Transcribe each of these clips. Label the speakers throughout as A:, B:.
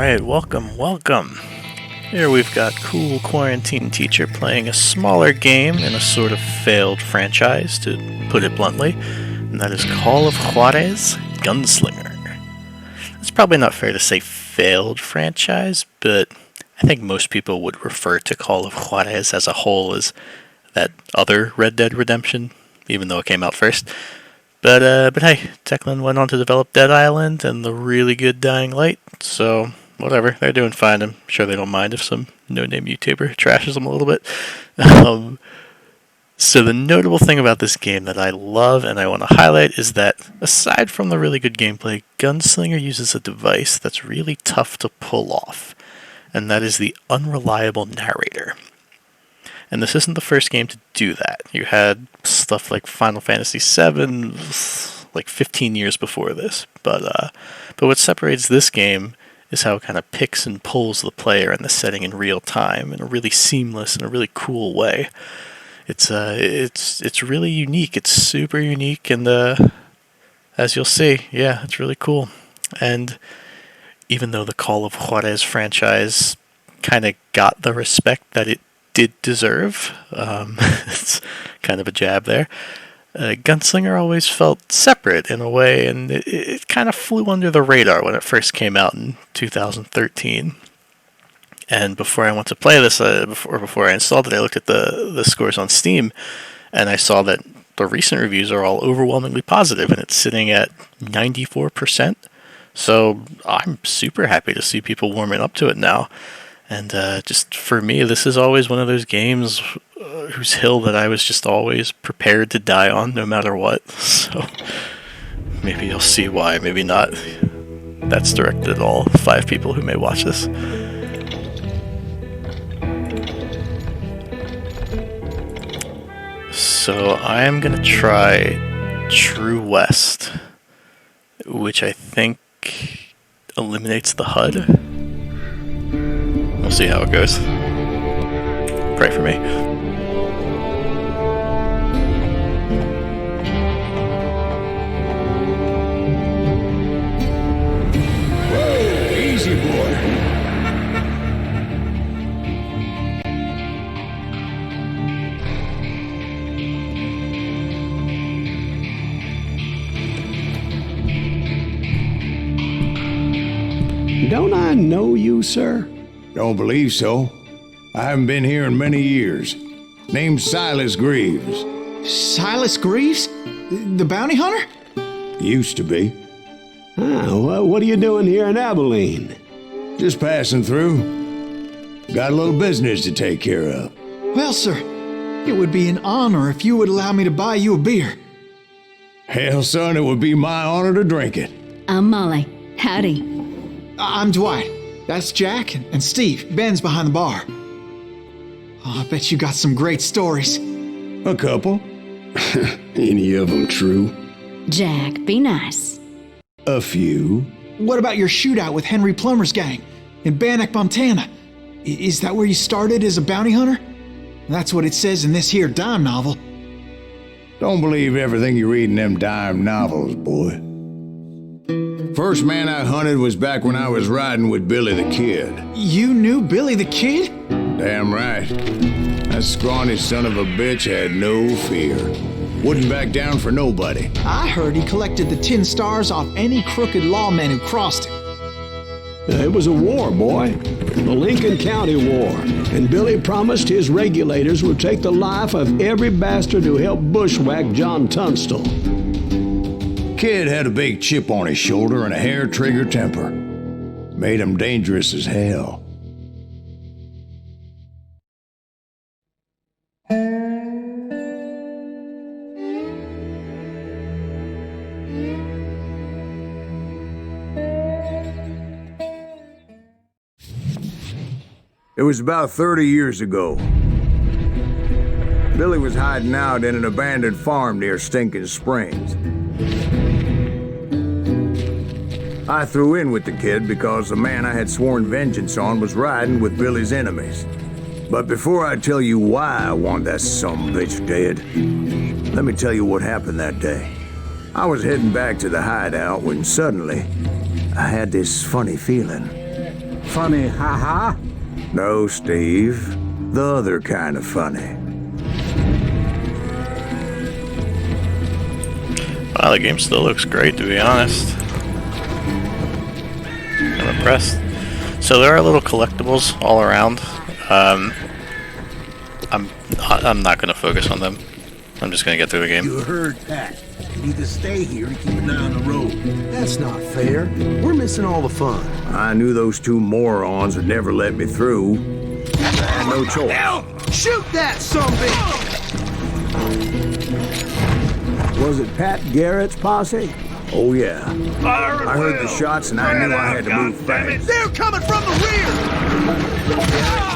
A: Alright, welcome. Here we've got cool quarantine teacher playing a smaller game in a sort of failed franchise, to put it bluntly, and that is Call of Juarez, Gunslinger. It's probably not fair to say failed franchise, but I think most people would refer to Call of Juarez as a whole as that other Red Dead Redemption, even though it came out first. But hey, Techland went on to develop Dead Island and the really good Dying Light, so whatever, they're doing fine. I'm sure they don't mind if some no-name YouTuber trashes them a little bit. So the notable thing about this game that I love and I want to highlight is that, aside from the really good gameplay, Gunslinger uses a device that's really tough to pull off, and that is the unreliable narrator. And this isn't the first game to do that. You had stuff like Final Fantasy VII, like 15 years before this. But what separates this game is how it kind of picks and pulls the player in the setting in real time in a really seamless and a really cool way. It's really unique. It's super unique, and as you'll see, yeah, it's really cool. And even though the Call of Juarez franchise kind of got the respect that it did deserve, it's kind of a jab there, Gunslinger always felt separate in a way, and it kind of flew under the radar when it first came out in 2013. And before I went to play this, before I installed it, I looked at the scores on Steam, and I saw that the recent reviews are all overwhelmingly positive, and it's sitting at 94%. So I'm super happy to see people warming up to it now. And just for me, this is always one of those games whose hill that I was just always prepared to die on, no matter what. So maybe you'll see why, maybe not. That's directed at all 5 people who may watch this. So I am going to try True West, which I think eliminates the HUD. We'll see how it goes. Pray for me.
B: Whoa, easy, boy.
C: Don't I know you, sir?
B: Don't believe so. I haven't been here in many years. Name's Silas Greaves.
D: Silas Greaves? The bounty hunter?
B: Used to be.
C: What are you doing here in Abilene?
B: Just passing through. Got a little business to take care of.
D: Well, sir, it would be an honor if you would allow me to buy you a beer.
B: Hell, son, it would be my honor to drink it.
E: I'm Molly. Howdy.
D: I'm Dwight. That's Jack and Steve. Ben's behind the bar. Oh, I bet you got some great stories.
B: A couple.
C: Any of them true?
E: Jack, be nice.
B: A few.
D: What about your shootout with Henry Plummer's gang in Bannock, Montana? Is that where you started as a bounty hunter? That's what it says in this here dime novel.
B: Don't believe everything you read in them dime novels, boy. First man I hunted was back when I was riding with Billy the Kid.
D: You knew Billy the Kid?
B: Damn right. That scrawny son of a bitch had no fear. Wouldn't back down for nobody.
D: I heard he collected the 10 stars off any crooked lawman who crossed him.
C: It was a war, boy. The Lincoln County War. And Billy promised his regulators would take the life of every bastard who helped bushwhack John Tunstall.
B: Kid had a big chip on his shoulder and a hair-trigger temper. Made him dangerous as hell. It was about 30 years ago. Billy was hiding out in an abandoned farm near Stinking Springs. I threw in with the kid because the man I had sworn vengeance on was riding with Billy's enemies. But before I tell you why I want that sumbitch dead, let me tell you what happened that day. I was heading back to the hideout when suddenly I had this funny feeling.
F: Funny, haha?
B: No, Steve. The other kind of funny.
A: Wow, the game still looks great, to be honest. I'm impressed. So there are little collectibles all around. I'm not going to focus on them. I'm just going to get through the game.
F: You heard Pat. You need to stay here and keep an eye on the road. That's not fair. We're missing all the fun.
B: I knew those two morons would never let me through. I had no choice.
F: Now, shoot that sumbitch!
B: Was it Pat Garrett's posse? Oh, yeah. I heard the shots and I knew I had to move fast.
F: They're coming from the rear!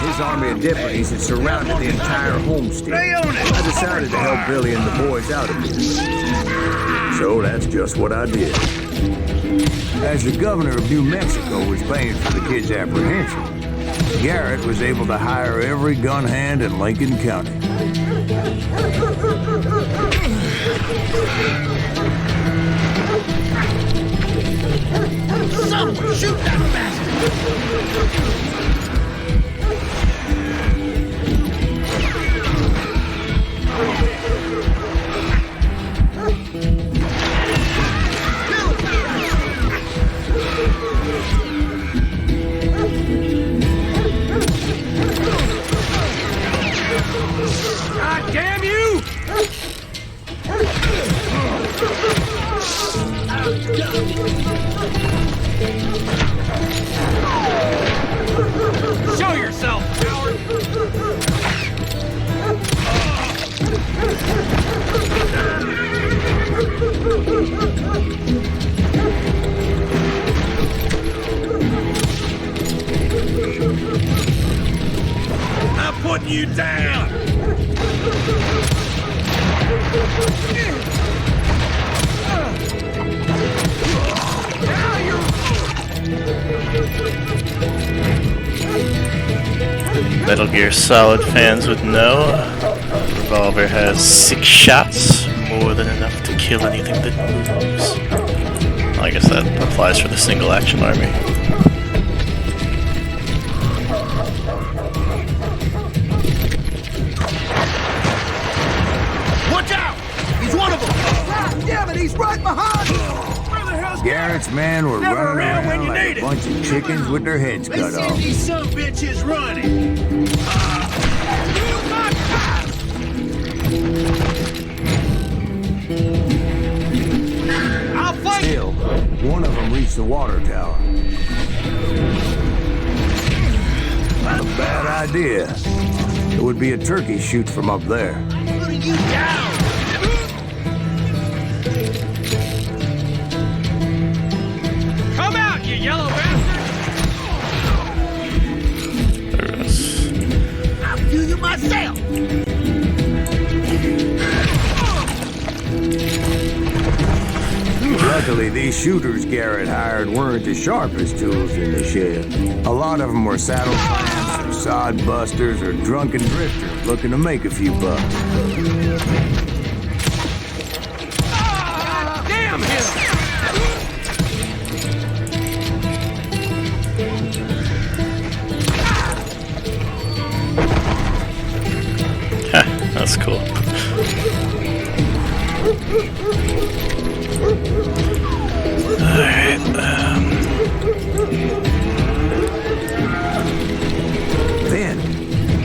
B: His army of deputies had surrounded the entire homestead. I decided to help Billy and the boys out of this. So that's just what I did. As the governor of New Mexico was paying for the kids' apprehension, Garrett was able to hire every gun hand in Lincoln County.
F: Someone shoot that bastard! God damn you! Show yourself, coward! I'm putting you down!
A: Metal Gear Solid fans would know, revolver has 6 shots, more than enough to kill anything that moves. Well, I guess that applies for the single action army.
F: Watch out! He's one of them! God damn it, he's right behind us!
B: Garrett's men were
F: Never
B: running
F: around when
B: around
F: you
B: like
F: need
B: a
F: it.
B: bunch of chickens with their heads
F: They
B: cut
F: send
B: off.
F: these sumbitches running! I'll fight you!
B: Still, one of them reached the water tower. Not a bad idea. It would be a turkey shoot from up there.
F: Putting you down! Come out, you yellow bastard!
A: There it is.
F: I'll do you myself!
B: Luckily, these shooters Garrett hired weren't the sharpest tools in the shed. A lot of them were saddle slams, or sod busters, or drunken drifters looking to make a few bucks.
F: Damn him!
A: That's cool. Alright,
B: Then,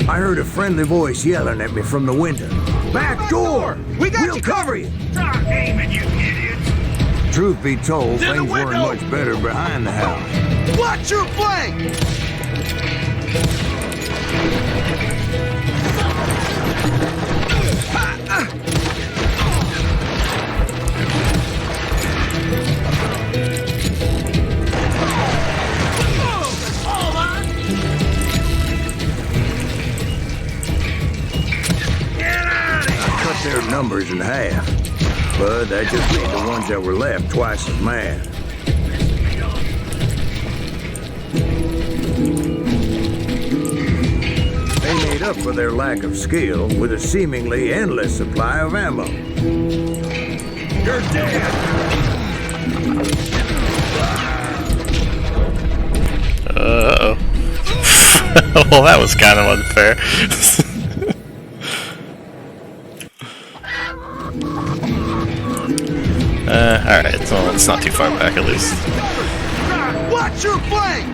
B: I heard a friendly voice yelling at me from the window. Back door!
F: We got
B: We'll
F: you
B: cover you!
F: Stop aiming, you idiots!
B: Truth be told,
F: To the
B: things weren't
F: window!
B: much better behind the house.
F: Watch your flank!
B: Cut their numbers in half. But that just made the ones that were left twice as mad. They made up for their lack of skill with a seemingly endless supply of ammo.
F: You're dead!
A: uh-oh. Well, that was kind of unfair. Alright, well, it's not too far back at least.
F: Watch your flank!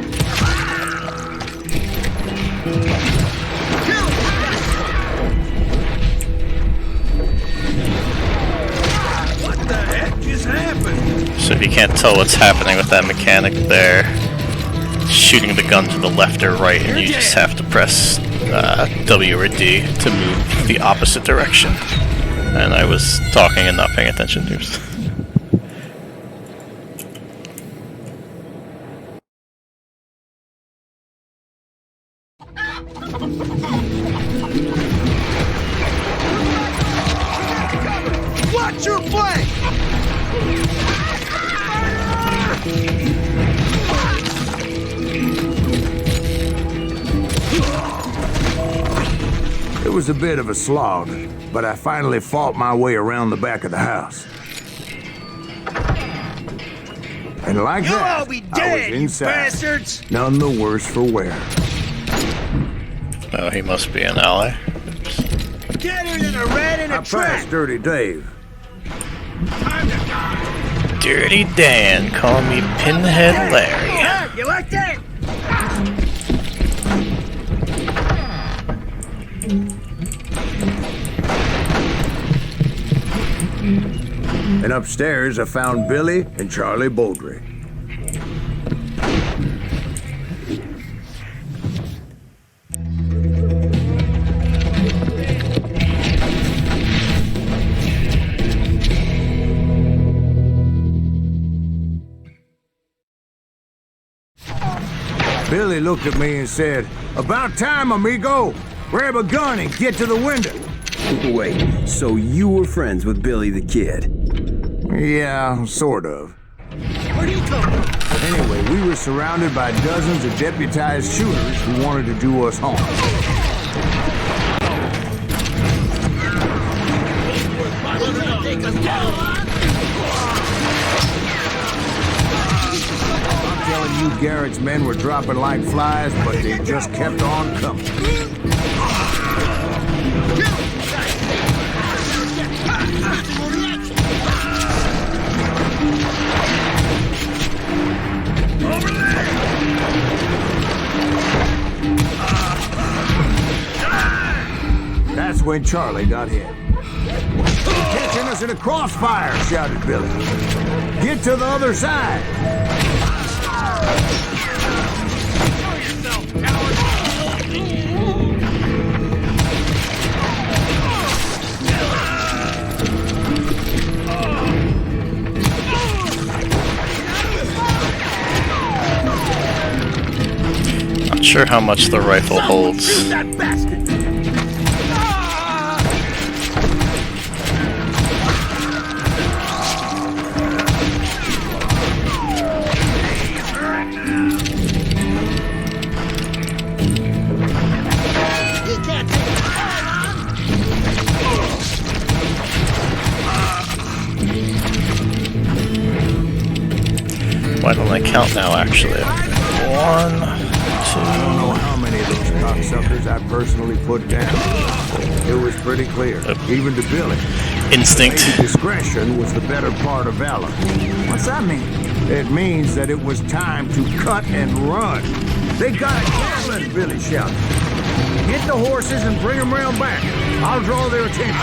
F: Kill him! What the heck just happened?
A: So if you can't tell what's happening with that mechanic there, shooting the gun to the left or right, and you just have to press W or D to move the opposite direction. And I was talking and not paying attention. Oops.
F: Watch your flank!
B: It was a bit of a slog, but I finally fought my way around the back of the house. And like
F: You'll
B: that,
F: all be
B: I
F: dead,
B: was
F: you
B: inside,
F: bastards!
B: none the worse for wear.
A: Oh, he must be an ally.
F: Deader than a rat in
B: I
F: a trap!
B: passed Dirty Dave.
A: Dirty Dan, call me Pinhead Larry.
F: You like that?
B: And upstairs, I found Billy and Charlie Bowdre. Billy looked at me and said, "About time, amigo. Grab a gun and get to the window."
G: Wait, so you were friends with Billy the Kid?
B: Yeah, sort of.
F: Where'd he come from?
B: Anyway, we were surrounded by dozens of deputized shooters who wanted to do us harm. I'm telling you, Garrett's men were dropping like flies, but they just kept on coming. That's when Charlie got hit. "Catching us in a crossfire," shouted Billy. "Get to the other side."
A: Not sure how much the rifle holds.
F: Shoot that bastard! He can't take it.
A: Why don't I count now, actually? 1,
B: I don't know how many of those cocksuckers I personally put down. It was pretty clear, even to Billy.
A: 2. Instinct.
B: Maybe discretion was the better part of valor.
D: What's that mean?
B: It means that it was time to cut and run. "They got a Gatling," Billy shouted. "Get the horses and bring them round back. I'll draw their attention."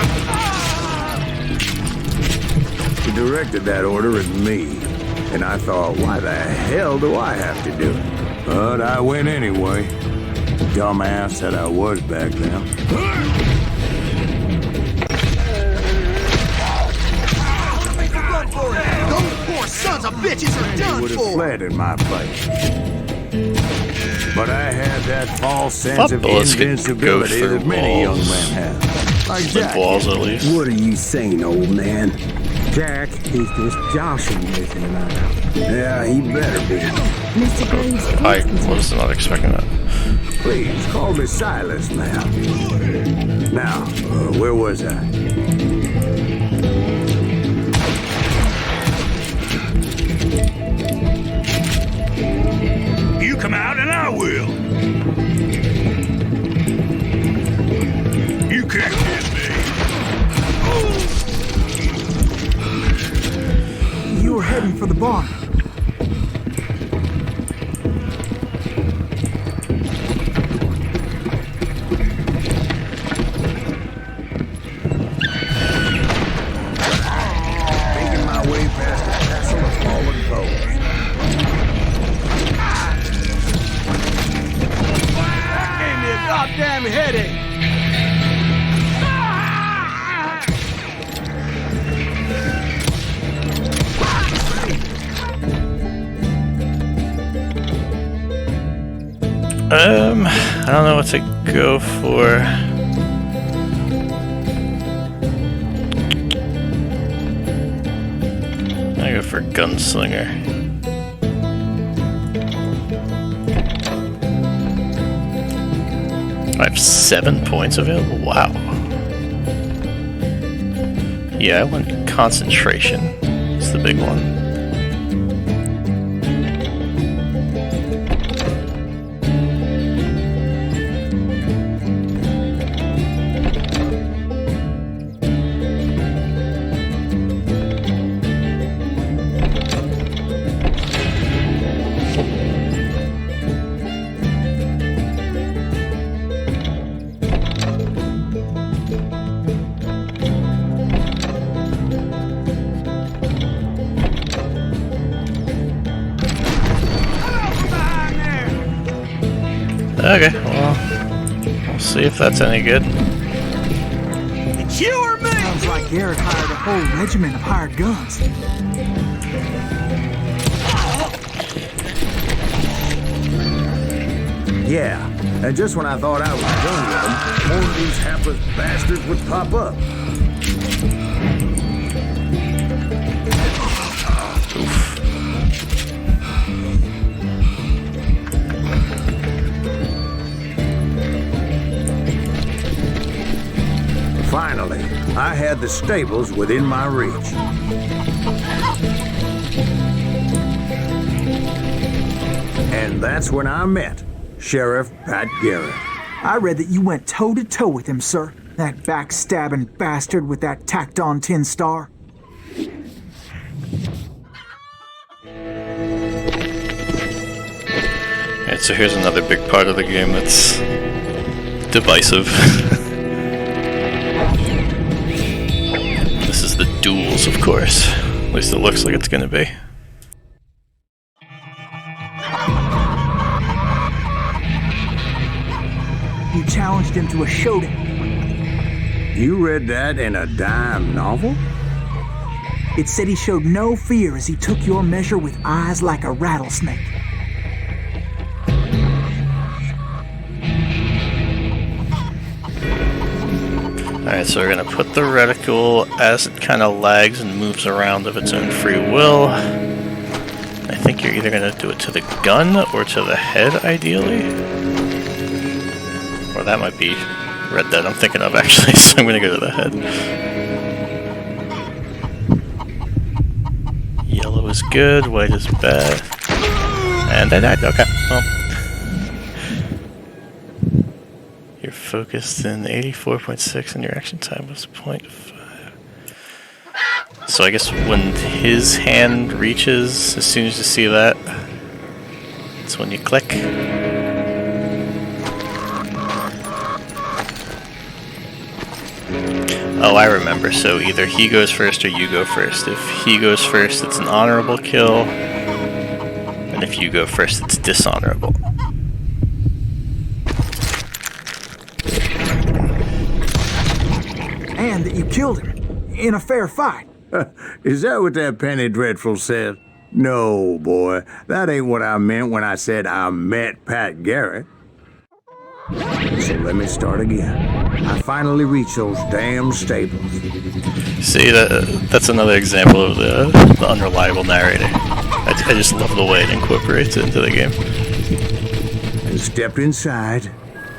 B: He directed that order at me, and I thought, why the hell do I have to do it? But I went anyway. Dumbass that I was back then.
F: Those poor sons of bitches are
B: He
F: done
B: would have
F: for!
B: fled in my place. But I had that false sense of
A: bullets could go
B: invincibility
A: through
B: that many young
A: walls.
B: men have. Like
A: Like
B: Jack.
A: walls, at least.
G: What are you saying, old man?
B: Jack,
G: He's just joshing with you now.
B: yeah, he better be.
E: Mr. Graves,
A: I was not expecting that.
B: Please, call me Silas now. Now, where was I?
F: You come out and I will!
D: barn.
B: Making my way past the castle of fallen foes.
F: Gave me a goddamn headache.
A: I don't know what to go for. I go for Gunslinger. I have 7 points available. Wow. Yeah, I want concentration. It's the big one. Okay, well, we'll see if that's any good.
F: It's you or me?
D: Sounds like Garrett hired a whole regiment of hired guns.
B: Yeah, and just when I thought I was done with them, more of these hapless bastards would pop up. Finally, I had the stables within my reach. And that's when I met Sheriff Pat Garrett.
D: I read that you went toe-to-toe with him, sir. That backstabbing bastard with that tacked-on tin star.
A: Alright, so here's another big part of the game that's divisive. This is the duels, of course. At least it looks like it's gonna be.
D: You challenged him to a showdown.
B: You read that in a dime novel?
D: It said he showed no fear as he took your measure with eyes like a rattlesnake.
A: Alright, so we're gonna put the reticle as it kind of lags and moves around of its own free will. I think you're either gonna do it to the gun or to the head, ideally. Or that might be Red Dead I'm thinking of, actually, so I'm gonna go to the head. Yellow is good, white is bad. And I died, okay, well. You're focused in 84.6 and your action time was 0.5. So I guess when his hand reaches, as soon as you see that, that's when you click. Oh, I remember. So either he goes first or you go first. If he goes first, it's an honorable kill. And if you go first, it's dishonorable.
D: And that you killed him in a fair fight.
B: Is that what that Penny Dreadful said? No, boy. That ain't what I meant when I said I met Pat Garrett. So let me start again. I finally reached those damn stables.
A: See, that's another example of the unreliable narrating. I just love the way it incorporates it into the game.
B: And stepped inside,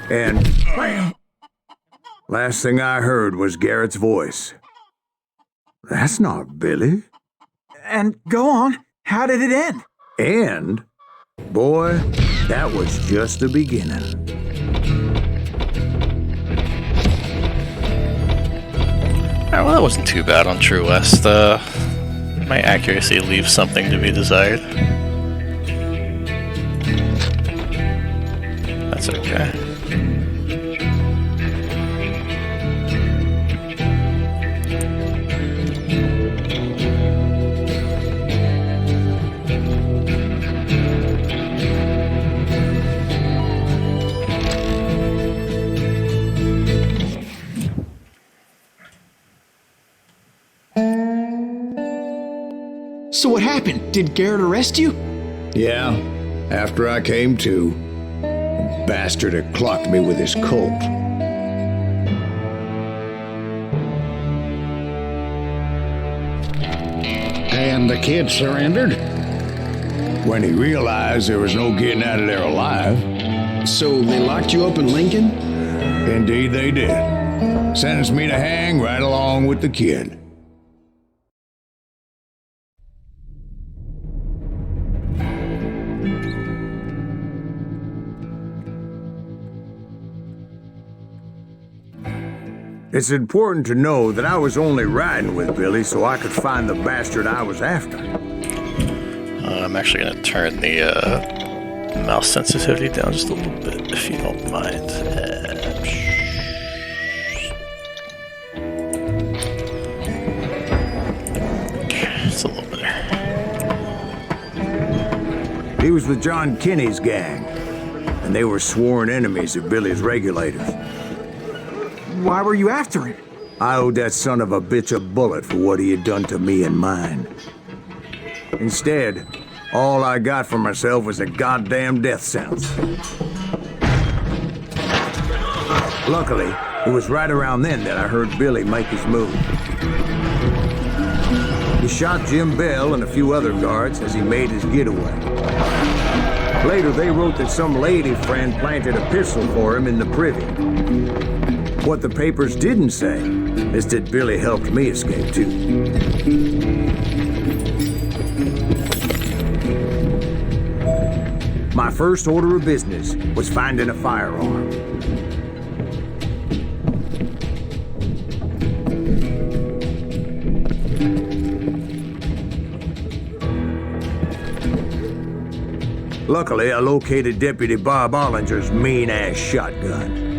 B: and bam! Last thing I heard was Garrett's voice. That's not Billy.
D: And go on. How did it end?
B: And, boy, that was just the beginning.
A: Alright, well, that wasn't too bad on True West. My accuracy leaves something to be desired. That's okay.
D: So what happened? Did Garrett arrest you?
B: Yeah, after I came to. The bastard had clocked me with his Colt.
F: And the kid surrendered?
B: When he realized there was no getting out of there alive.
C: So they locked you up in Lincoln?
B: Indeed they did. Sentenced me to hang right along with the kid. It's important to know that I was only riding with Billy so I could find the bastard I was after.
A: I'm actually going to turn the mouse sensitivity down just a little bit, if you don't mind. It's a little better.
B: He was with John Kinney's gang, and they were sworn enemies of Billy's regulators.
D: Why were you after him?
B: I owed that son of a bitch a bullet for what he had done to me and mine. Instead, all I got for myself was a goddamn death sentence. Luckily, it was right around then that I heard Billy make his move. He shot Jim Bell and a few other guards as he made his getaway. Later, they wrote that some lady friend planted a pistol for him in the privy. What the papers didn't say is that Billy helped me escape too. My first order of business was finding a firearm. Luckily, I located Deputy Bob Ollinger's mean-ass shotgun.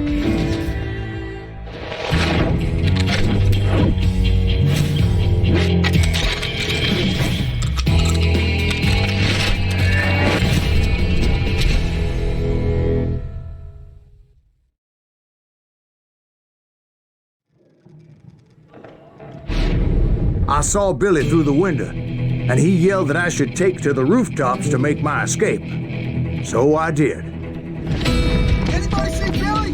B: I saw Billy through the window, and he yelled that I should take to the rooftops to make my escape. So I did.
F: Anybody see Billy?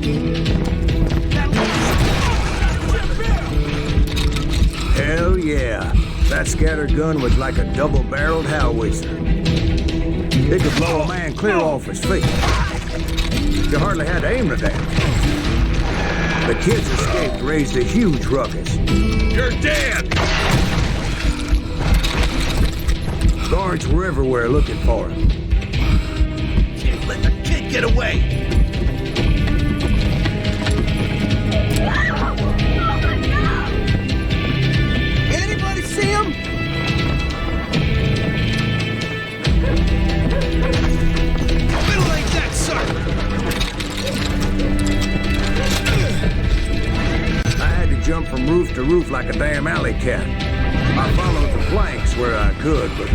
B: Hell yeah. That scatter gun was like a double-barreled howitzer. It could blow a man clear off his feet. You hardly had to aim at that. The kids escaped raised a huge ruckus.
F: You're dead!
B: Guards were everywhere looking for him.
F: Can't let the kid get away! Anybody see him? Middle ain't that sucker!
B: I had to jump from roof to roof like a damn alley cat. I followed the planks where I could, but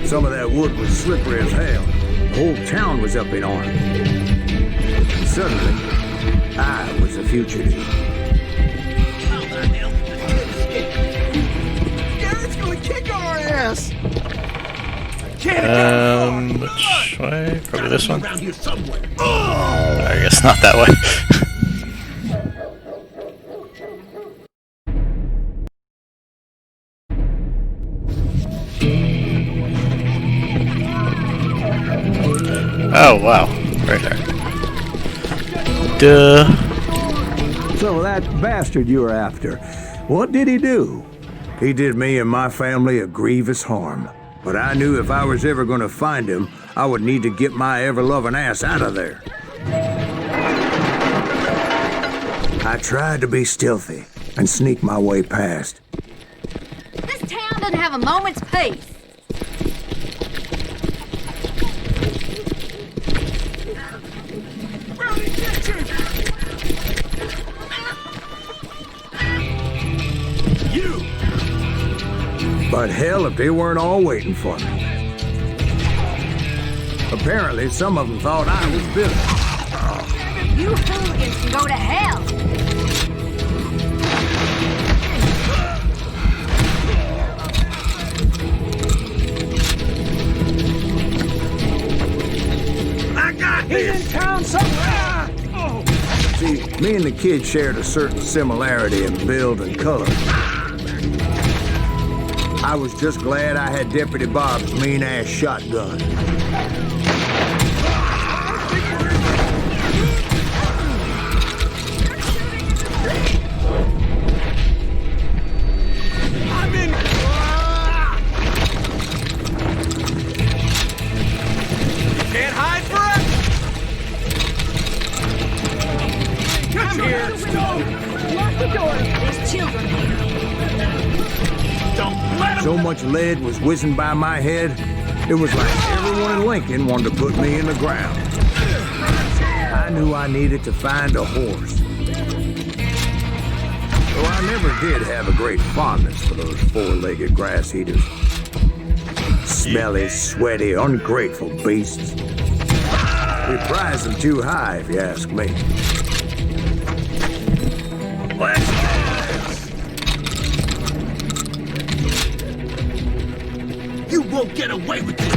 B: some of that wood was slippery as hell. The whole town was up in arms. And suddenly, I was a fugitive.
F: How the hell did the kid escape? Garrett's gonna kick our ass!
A: Which way? Probably this one?
F: Around here somewhere.
A: I guess not that way. Oh, wow. Right there. Duh.
B: So that bastard you were after, what did he do? He did me and my family a grievous harm. But I knew if I was ever going to find him, I would need to get my ever-loving ass out of there. I tried to be stealthy and sneak my way past.
H: doesn't have a moment's peace.
B: But hell, if they weren't all waiting for me. Apparently, some of them thought I was Billy.
H: You hooligans can go to hell.
F: I got this! He's in town somewhere! Oh.
B: See, me and the kid shared a certain similarity in build and color. I was just glad I had Deputy Bob's mean-ass shotgun.
F: I'm in... Can't hide forever! Come here!
H: Lock the door. There's children here.
F: Don't let him...
B: So much lead was whizzing by my head, it was like everyone in Lincoln wanted to put me in the ground. I knew I needed to find a horse. Though I never did have a great fondness for those four-legged grass eaters. Smelly, sweaty, ungrateful beasts. We prize them too high, if you ask me.
F: Let's go! You won't get away with this!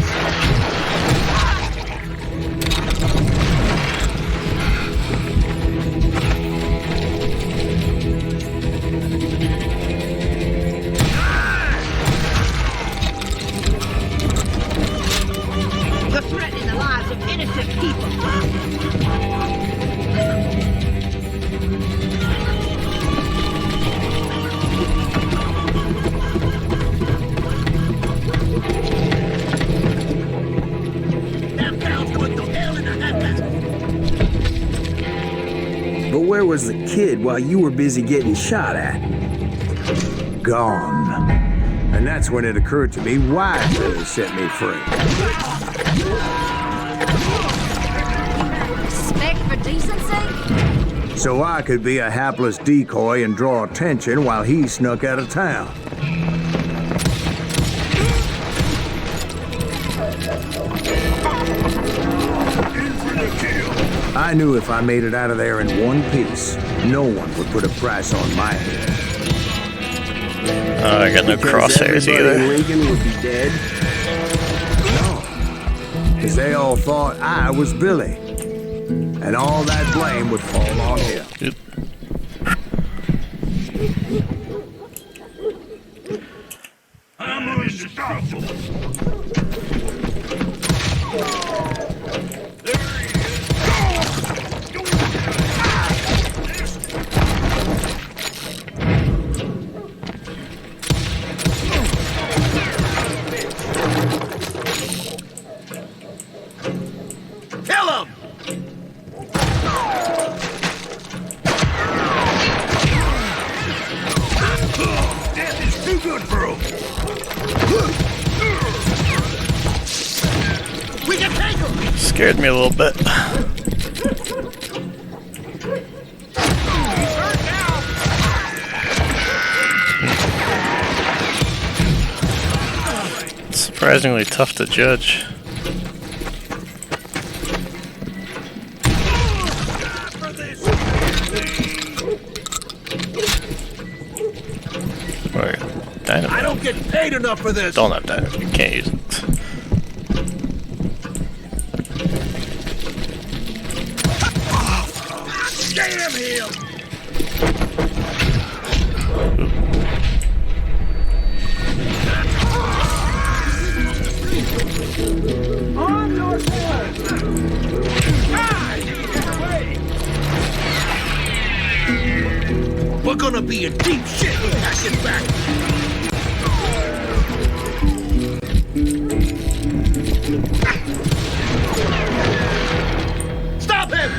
H: You're threatening the lives of innocent people.
G: But where was the kid while you were busy getting shot at?
B: Gone. And that's when it occurred to me why Billy set me free.
H: Respect for decency?
B: So I could be a hapless decoy and draw attention while he snuck out of town. I knew if I made it out of there in one piece, no one would put a price on my head.
A: Oh, I got no crosshairs
G: Everybody in
A: either.
G: Lincoln would be dead.
B: Because they all thought I was Billy. And all that blame would fall on him.
A: Oop.
F: I'm unstoppable! Kill him! Death is too good for him! We can take him!
A: Scared me a little bit.
F: He's hurt now!
A: It's surprisingly tough to judge.
F: For this!
A: Or dynamite.
F: I don't get paid enough for this!
A: Don't have dynamite. You can't use it.
F: Damn him! On your side! We're gonna be in deep shit with Hackett back! Stop him!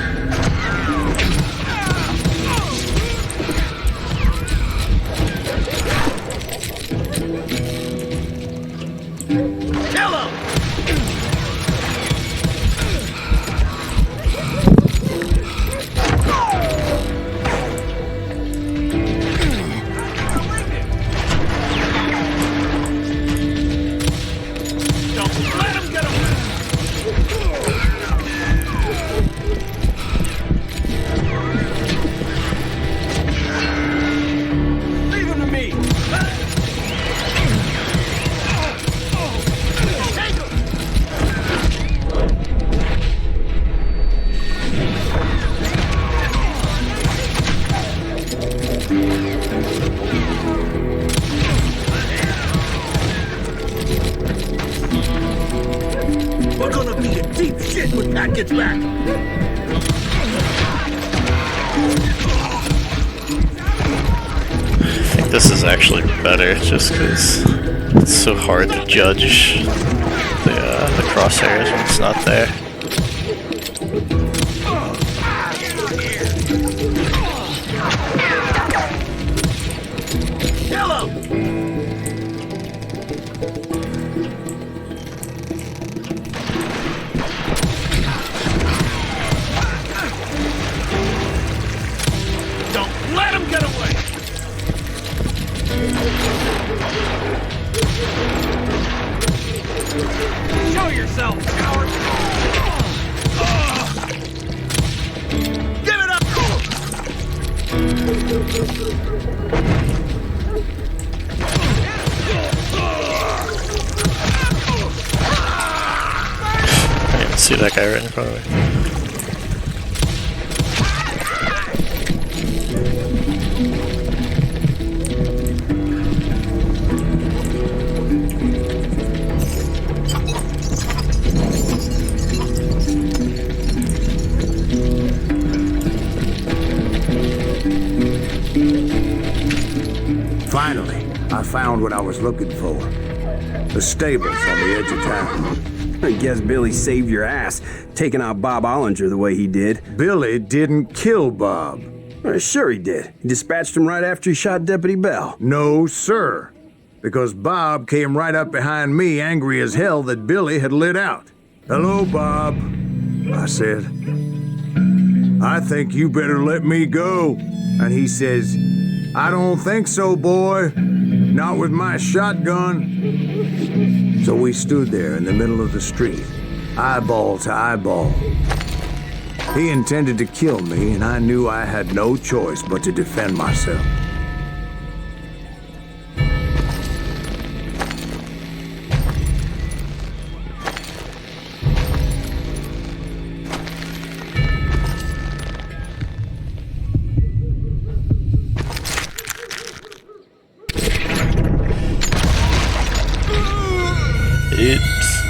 B: gets back.
A: I think this is actually better, just because it's so hard to judge the crosshairs when it's not there.
F: Don't let him get away! Show yourself, coward! Give it up!
A: I didn't see that guy right in front of me.
B: Finally, I found what I was looking for. The stables on the edge of town.
G: I guess Billy saved your ass, taking out Bob Ollinger the way he did.
B: Billy didn't kill Bob.
G: Sure he did. He dispatched him right after he shot Deputy Bell.
B: No, sir. Because Bob came right up behind me, angry as hell that Billy had lit out. Hello, Bob, I said. I think you better let me go. And he says, I don't think so, boy. Not with my shotgun. So we stood there in the middle of the street, eyeball to eyeball. He intended to kill me, and I knew I had no choice but to defend myself.
A: Oops.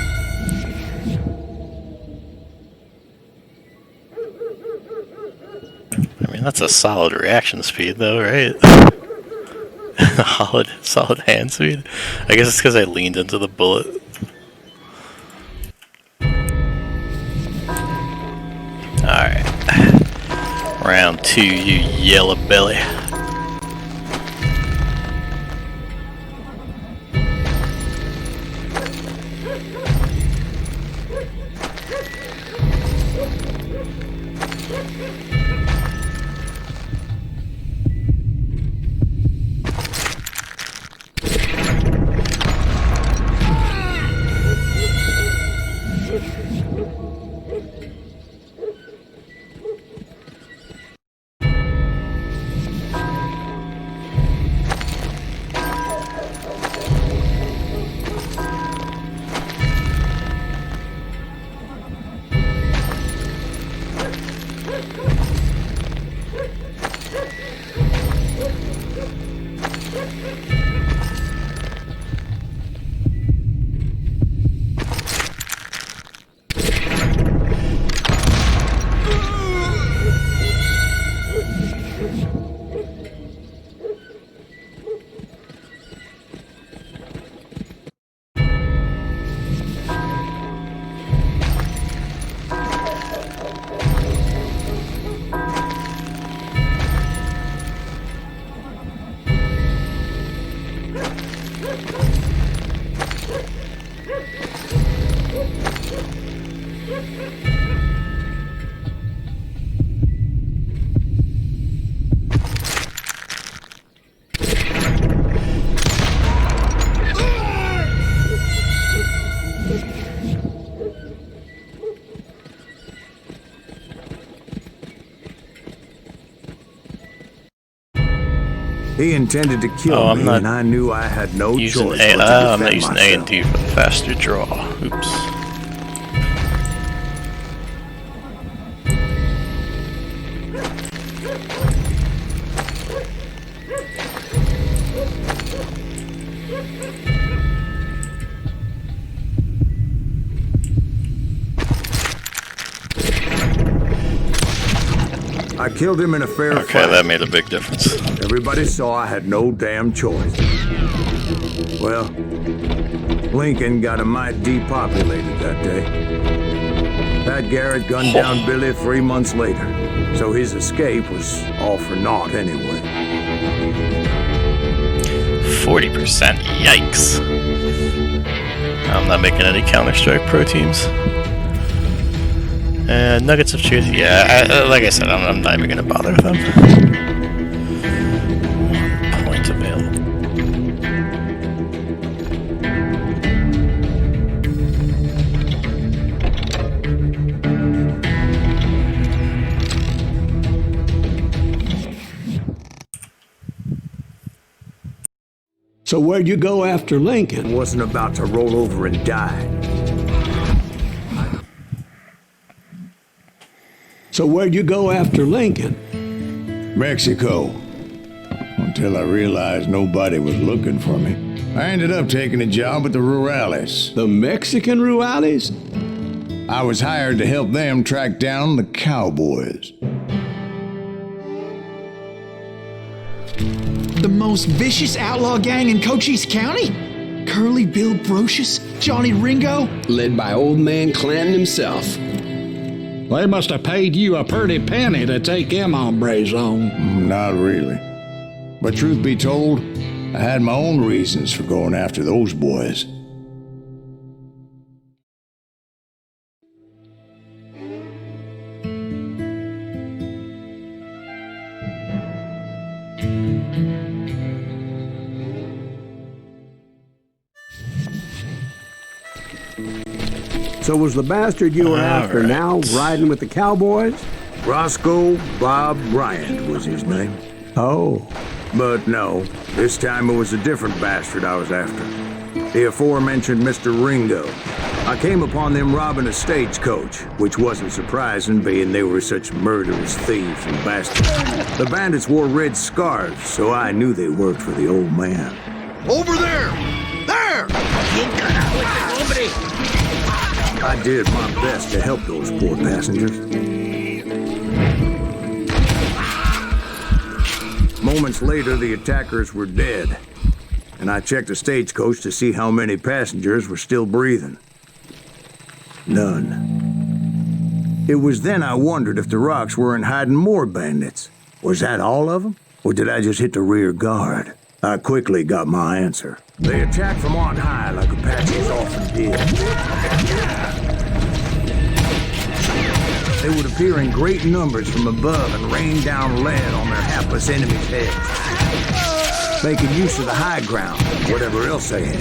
A: I mean, that's a solid reaction speed, though, right? solid hand speed. I guess it's because I leaned into the bullet. Alright. Round 2, you yellow belly.
B: He intended to kill me, and I knew I had no choice but to defend
A: I'm not using A and
B: myself.
A: D for the faster draw. Oops.
B: I killed him in a fair
A: Okay,
B: fight.
A: that made a big difference.
B: Everybody saw I had no damn choice. Well, Lincoln got a mite depopulated that day. Pat Garrett gunned down Billy 3 months later, so his escape was all for naught anyway.
A: 40%, yikes. I'm not making any Counter-Strike pro teams. Nuggets of Truth, yeah, like I said, I'm not even gonna bother with them. Point available.
C: So where'd you go after Lincoln?
B: Wasn't about to roll over and die.
C: So where'd you go after Lincoln?
B: Mexico. Until I realized nobody was looking for me. I ended up taking a job at the Rurales.
C: The Mexican Rurales?
B: I was hired to help them track down the cowboys.
D: The most vicious outlaw gang in Cochise County? Curly Bill Brocious? Johnny Ringo?
G: Led by old man Clanton himself.
I: They must have paid you a pretty penny to take them hombres on.
B: Not really. But truth be told, I had my own reasons for going after those boys.
G: So was the bastard you were after
A: right.
G: now riding with the cowboys?
B: Roscoe Bob Bryant was his name.
G: Oh.
B: But no, this time it was a different bastard I was after. The aforementioned Mr. Ringo. I came upon them robbing a stagecoach, which wasn't surprising, being they were such murderous thieves and bastards. The bandits wore red scarves, so I knew they worked for the old man.
F: Over there! There!
B: I did my best to help those poor passengers. Moments later, the attackers were dead, and I checked the stagecoach to see how many passengers were still breathing. None. It was then I wondered if the rocks weren't hiding more bandits. Was that all of them? Or did I just hit the rear guard? I quickly got my answer. They attacked from on high like Apaches often did. They would appear in great numbers from above and rain down lead on their hapless enemies' heads, making use of the high ground, whatever else they had.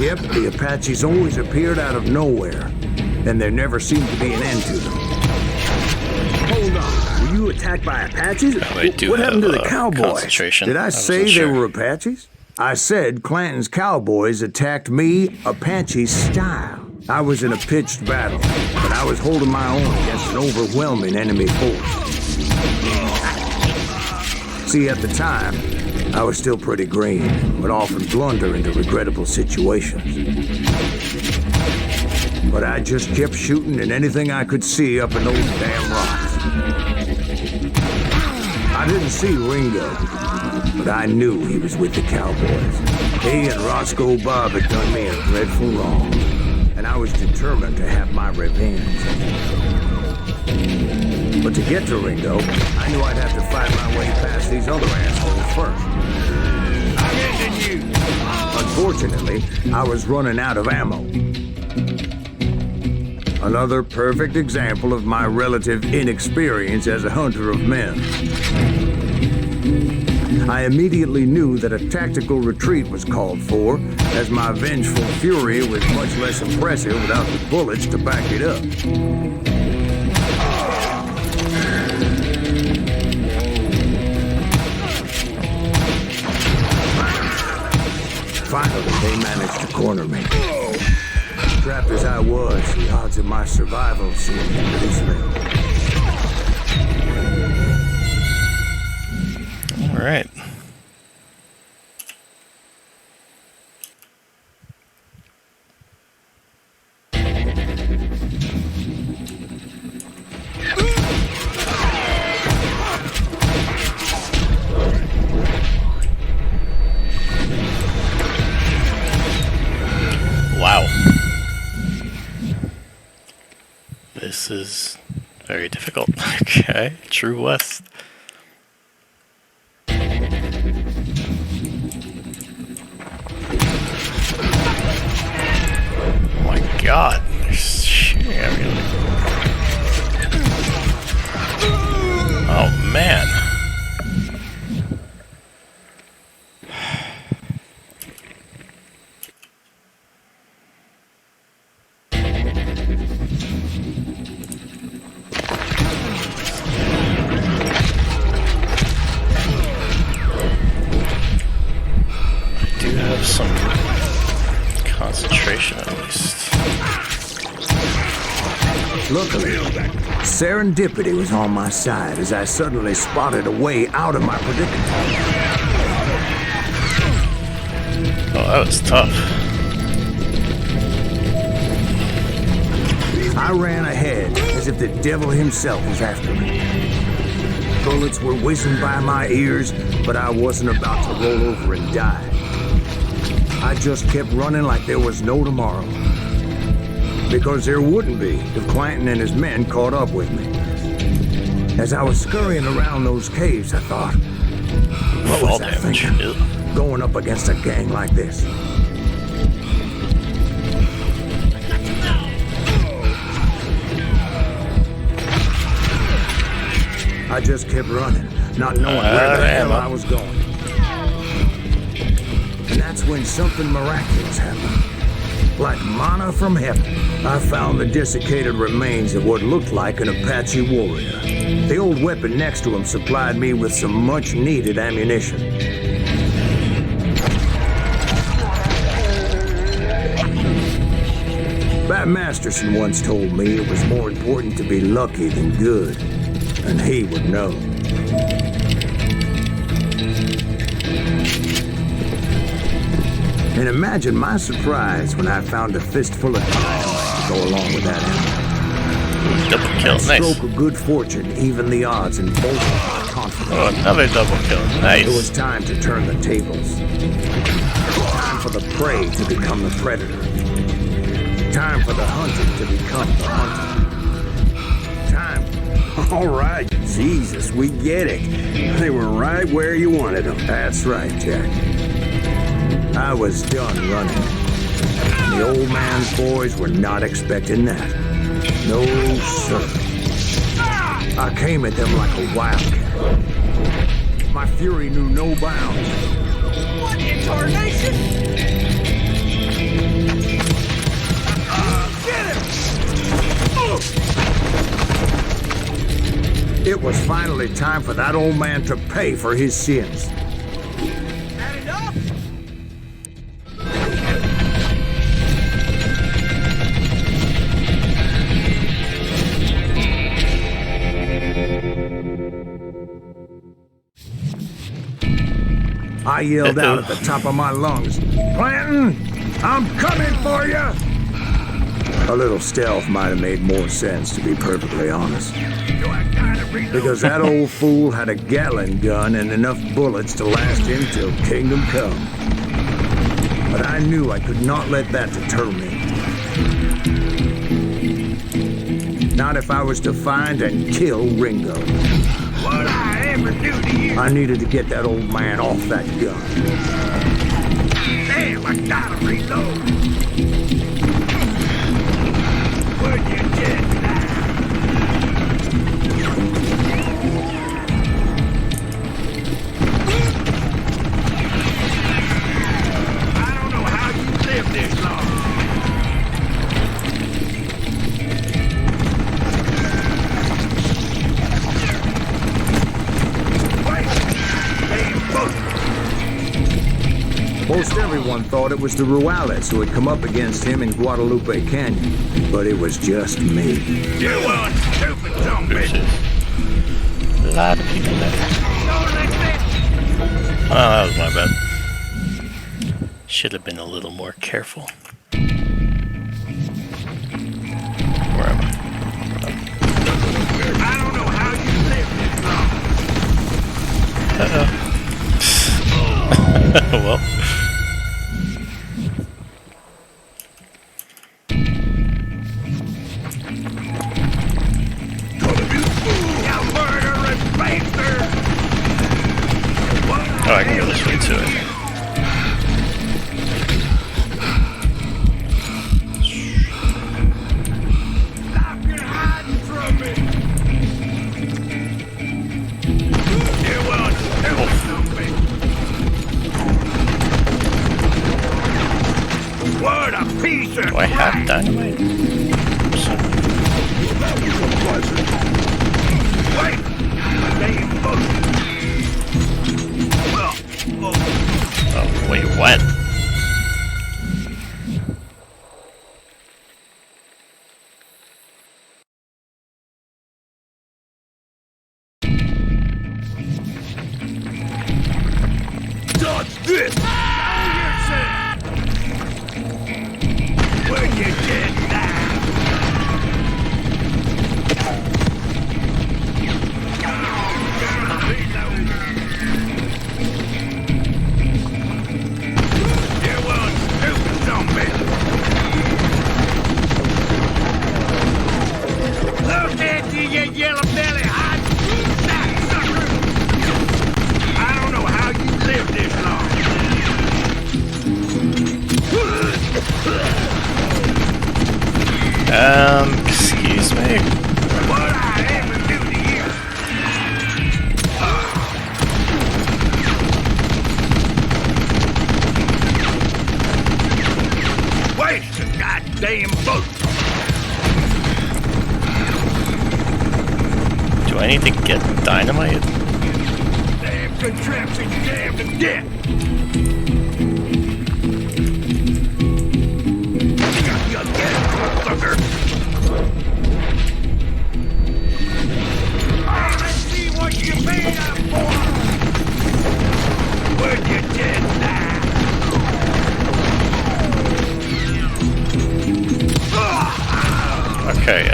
B: Yep, the Apaches always appeared out of nowhere, and there never seemed to be an end to them.
G: Hold on. Were you attacked by Apaches?
A: They do
G: What happened to
A: have,
G: the cowboys?
A: concentration.
B: Did I say
A: wasn't
B: they
A: sure.
B: were Apaches? I said Clanton's cowboys attacked me Apache style. I was in a pitched battle, but I was holding my own against an overwhelming enemy force. See, at the time, I was still pretty green, would often blunder into regrettable situations. But I just kept shooting at anything I could see up in those damn rocks. I didn't see Ringo, but I knew he was with the cowboys. He and Roscoe Bob had done me a dreadful wrong, and I was determined to have my revenge. But to get to Ringo, I knew I'd have to fight my way past these other assholes first. I'm ending you! Unfortunately, I was running out of ammo. Another perfect example of my relative inexperience as a hunter of men. I immediately knew that a tactical retreat was called for, as my vengeful fury was much less impressive without the bullets to back it up. Finally, they managed to corner me. Trapped as I was, the odds of my survival seemed pretty slim.
A: All right. Very difficult. Okay, True West. Oh my god, they're shooting at me. Oh man. Some concentration at least.
B: Luckily, serendipity was on my side as I suddenly spotted a way out of my predicament.
A: Oh, that was tough.
B: I ran ahead as if the devil himself was after me. Bullets were whizzing by my ears, but I wasn't about to roll over and die. I just kept running like there was no tomorrow. Because there wouldn't be if Clanton and his men caught up with me. As I was scurrying around those caves, I thought, what was I thinking? Going up against a gang like this. I just kept running, not knowing where the hell I was going. And that's when something miraculous happened. Like manna from heaven, I found the desiccated remains of what looked like an Apache warrior. The old weapon next to him supplied me with some much-needed ammunition. Bat Masterson once told me it was more important to be lucky than good, and he would know. And imagine my surprise when I found a fistful of dynamite to go along with that ammo.
A: Double kill, nice.
B: Stroke of good fortune evened the odds and bolstered my confidence.
A: Oh, another double kill, nice.
B: It was time to turn the tables. Time for the prey to become the predator. Time for the hunted to become the hunted. Time.
G: All right, Jesus, we get it. They were right where you wanted them.
B: That's right, Jack. I was done running. The old man's boys were not expecting that. No, sir. I came at them like a wildcat. My fury knew no bounds.
F: What in tarnation? Get him!
B: It was finally time for that old man to pay for his sins.
F: Had enough?
B: I yelled out at the top of my lungs, Clanton, I'm coming for you! A little stealth might have made more sense, to be perfectly honest. Because that old fool had a Gatling gun and enough bullets to last him till kingdom come. But I knew I could not let that deter me. Not if I was to find and kill Ringo.
F: What'd I ever do to you?
B: I needed to get that old man off that gun.
F: Damn, I gotta reload. Would you just I don't know how you live this long.
B: Most everyone thought it was the Ruales who had come up against him in Guadalupe Canyon, but it was just me.
F: You one stupid zombie.
A: A lot of people there. Oh, that was my bad. Should have been a little more careful. Where am I?
F: I don't know how you live this long.
A: Uh-oh. Well. definitely to it.
B: What a piece of
A: Do I have dynamite? Oh, wait, what?
B: Dodge this! Where'd you get that? You one stupid zombie! Look at you, you yellow belly hot sucker! I don't know how you live this long.
A: Excuse me?
B: What I ever do to you? Waste the goddamn boat!
A: Do I need to get dynamite?
B: Damn contraption jammed to death! You get it, fucker! Let's see what you made up for! Where'd you get that?
A: Okay,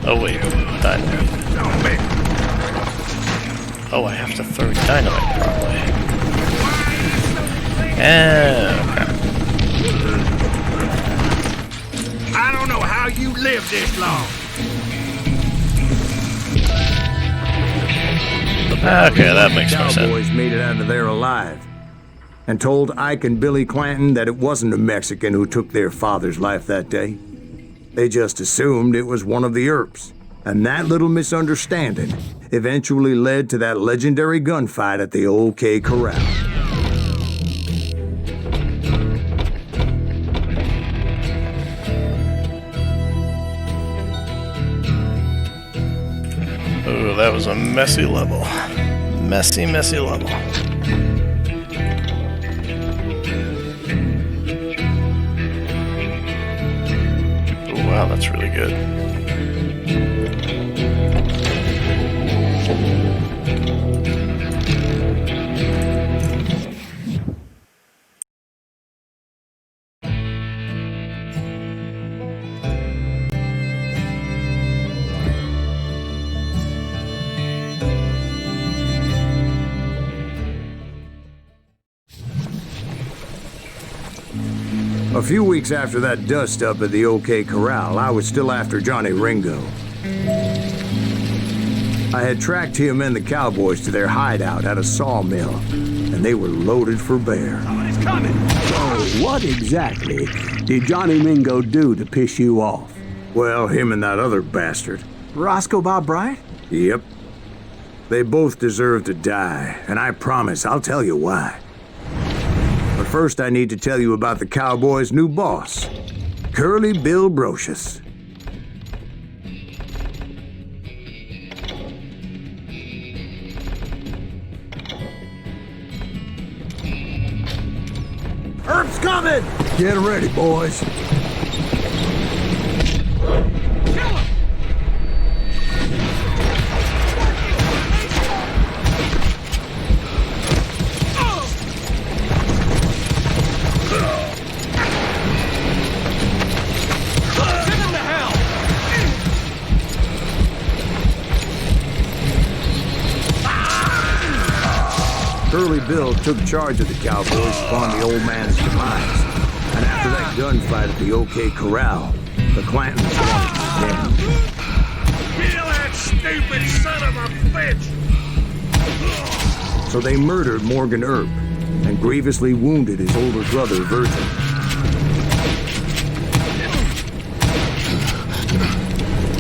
A: oh wait, dynamite. Oh, I have to throw dynamite probably. Okay.
B: I don't know how you lived this long.
A: Okay, that makes more sense.
B: Cowboys made it out of there alive and told Ike and Billy Clanton that it wasn't a Mexican who took their father's life that day. They just assumed it was one of the Earps. And that little misunderstanding eventually led to that legendary gunfight at the OK Corral.
A: Ooh, that was a messy level. Messy, messy level. Ooh, wow, that's really good.
B: A few weeks after that dust-up at the OK Corral, I was still after Johnny Ringo. I had tracked him and the cowboys to their hideout at a sawmill, and they were loaded for bear.
F: Somebody's coming!
G: So what exactly did Johnny Ringo do to piss you off?
B: Well, him and that other bastard.
F: Roscoe Bob Bryant?
B: Yep. They both deserve to die, and I promise I'll tell you why. But first I need to tell you about the Cowboys' new boss, Curly Bill Brocious.
F: Herb's coming!
B: Get ready, boys.
F: Kill him! Send him to hell!
B: Curly Bill took charge of the Cowboys upon the old man's demise. And after that gunfight at the OK Corral, the Clantons wanted him dead.
F: Kill that stupid son of a bitch!
B: So they murdered Morgan Earp and grievously wounded his older brother, Virgil.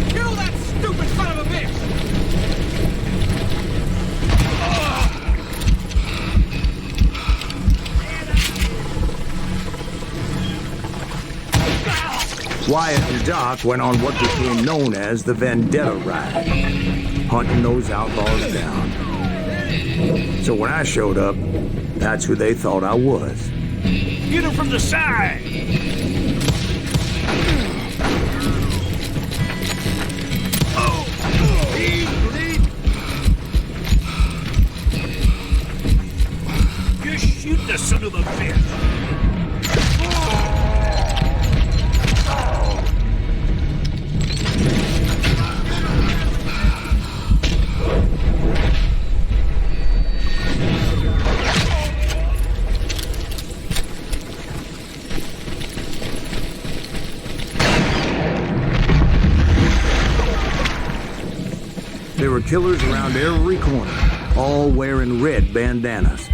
F: Kill that stupid son of a bitch!
B: Wyatt and Doc went on what became known as the Vendetta Ride, hunting those outlaws down. So when I showed up, that's who they thought I was.
F: Get him from the side! Just shoot the son of a bitch!
B: There were killers around every corner, all wearing red bandanas.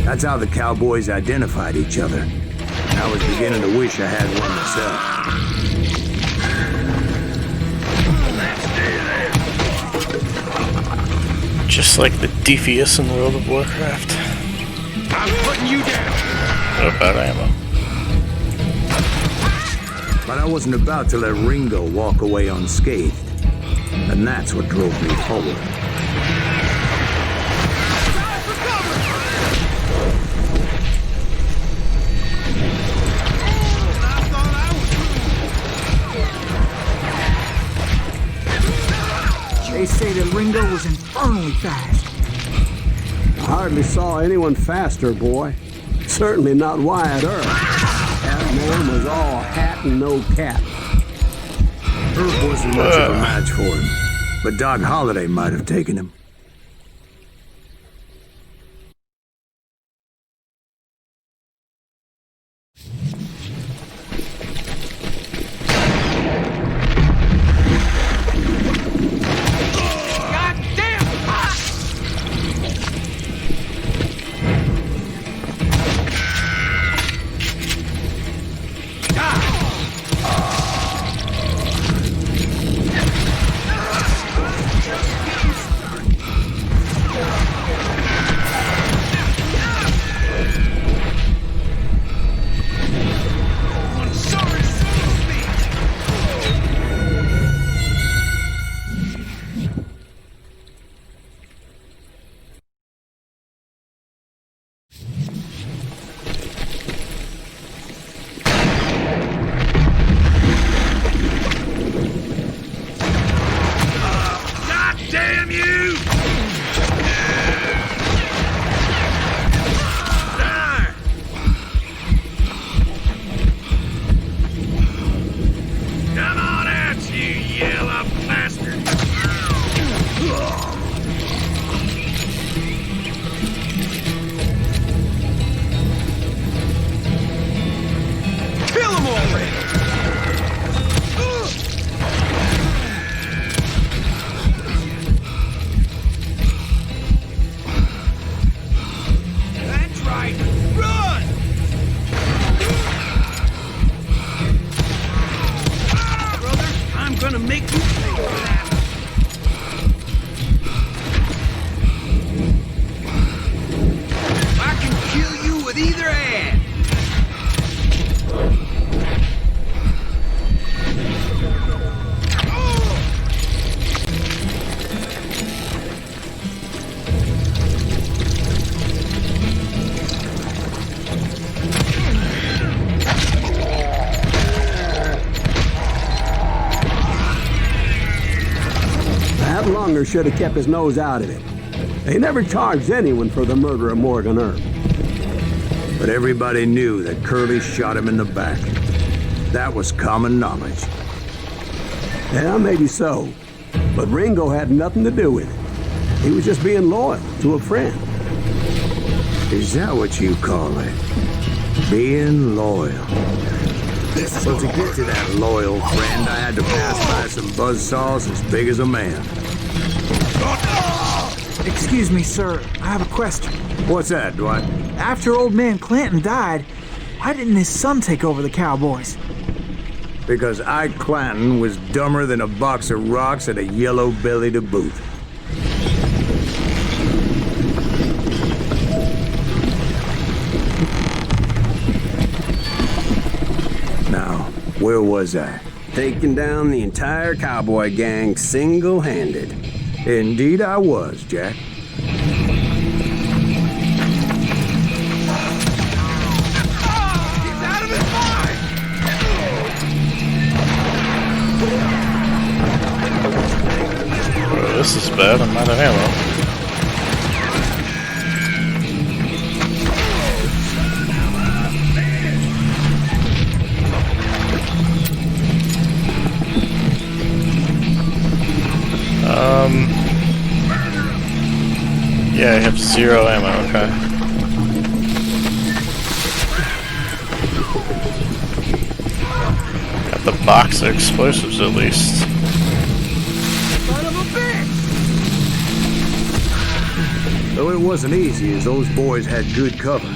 B: That's how the cowboys identified each other. And I was beginning to wish I had one myself.
A: Just like the devious in World of Warcraft.
F: I'm putting you down!
A: What about ammo?
B: But I wasn't about to let Ringo walk away unscathed. And that's what drove me forward.
D: They say that Ringo was infernally fast.
C: I hardly saw anyone faster, boy. Certainly not Wyatt Earp. That man was all hat and no cap.
B: Earp wasn't much of a match for him, but Doc Holliday might have taken him.
C: Should have kept his nose out of it. They never charged anyone for the murder of Morgan Earp.
B: But everybody knew that Curly shot him in the back. That was common knowledge.
C: Yeah, maybe so. But Ringo had nothing to do with it. He was just being loyal to a friend.
B: Is that what you call it? Being loyal. Well, to get to that loyal friend, I had to pass by some buzzsaws as big as a man.
D: Excuse me, sir. I have a question.
B: What's that, Dwight?
D: After old man Clanton died, why didn't his son take over the Cowboys?
B: Because Ike Clanton was dumber than a box of rocks and a yellow belly to boot. Now, where was I?
G: Taking down the entire cowboy gang single-handed.
B: Indeed I was, Jack.
A: This is bad, I'm out of ammo. Yeah, I have 0 ammo, okay. Got the box of explosives at least.
B: Though it wasn't easy, as those boys had good cover.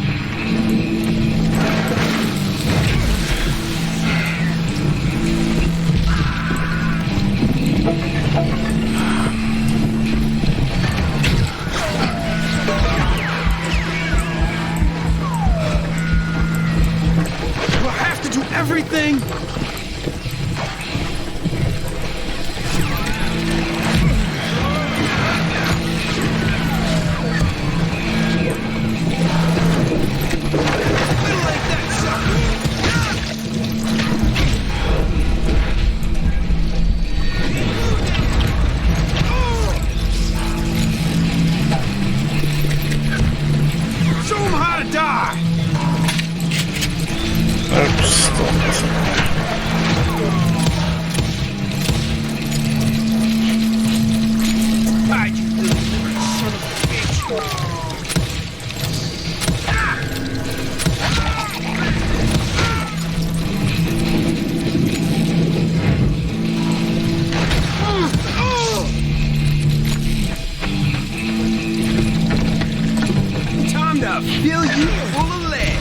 F: Do I have to do everything? Show him how to die!
A: Oops, still missing.
F: Hide, you little son of a bitch! Time to fill you full of lead!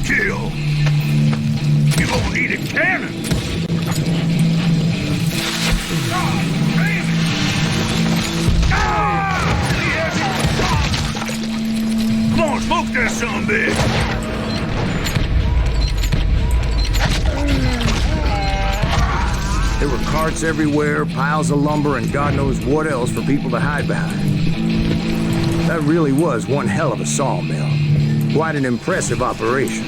B: Kill. You gonna need a cannon. Come on, smoke that son bitch. There were carts everywhere, piles of lumber, and God knows what else for people to hide behind. That really was one hell of a sawmill. Quite an impressive operation.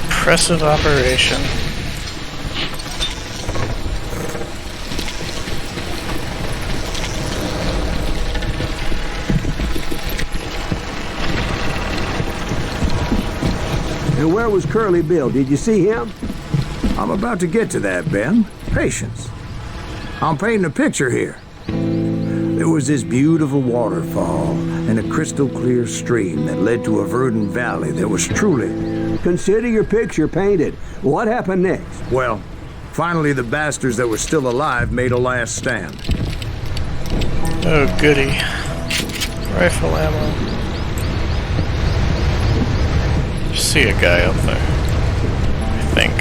A: Impressive operation.
G: And where was Curly Bill? Did you see him?
B: I'm about to get to that, Ben. Patience. I'm painting a picture here. There was this beautiful waterfall and a crystal clear stream that led to a verdant valley that was truly...
G: Consider your picture painted. What happened next?
B: Well, finally the bastards that were still alive made a last stand.
A: Oh, goody. Rifle ammo. See a guy up there. I think.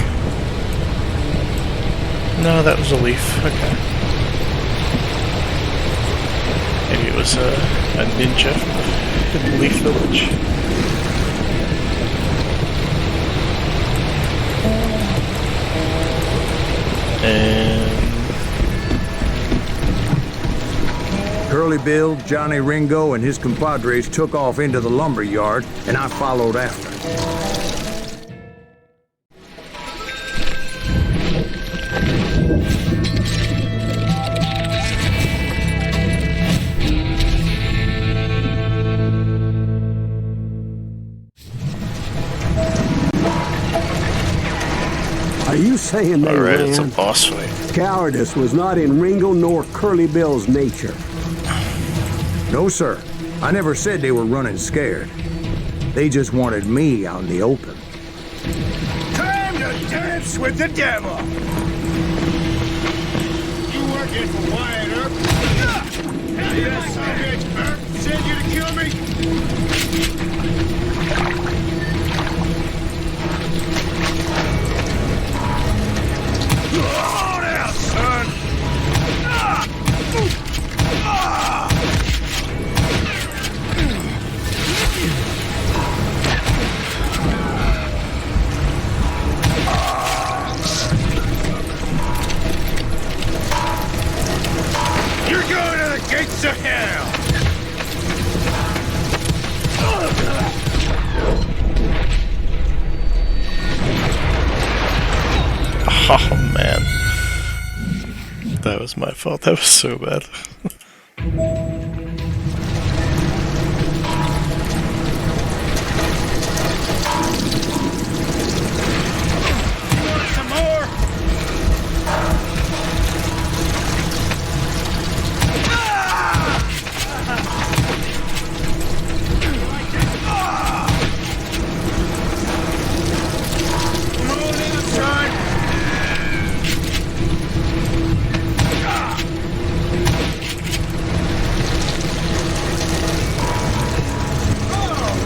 A: No, that was a leaf. Okay. Maybe it was a ninja from the Leaf Village. And
B: Curly Bill, Johnny Ringo, and his compadres took off into the lumber yard, and I followed after.
G: Are you saying they
A: Alright,
G: ran?
A: it's a boss fight.
G: Cowardice was not in Ringo nor Curly Bill's nature.
B: No, sir. I never said they were running scared. They just wanted me out in the open.
F: Time to dance with the devil! You working for Wyatt Earp? Hey, that son of a bitch, Earp sent you to kill me? Oh, now, son! You're going to the gates of hell!
A: Oh man. That was my fault. That was so bad.
F: You want some more? Come on in, son!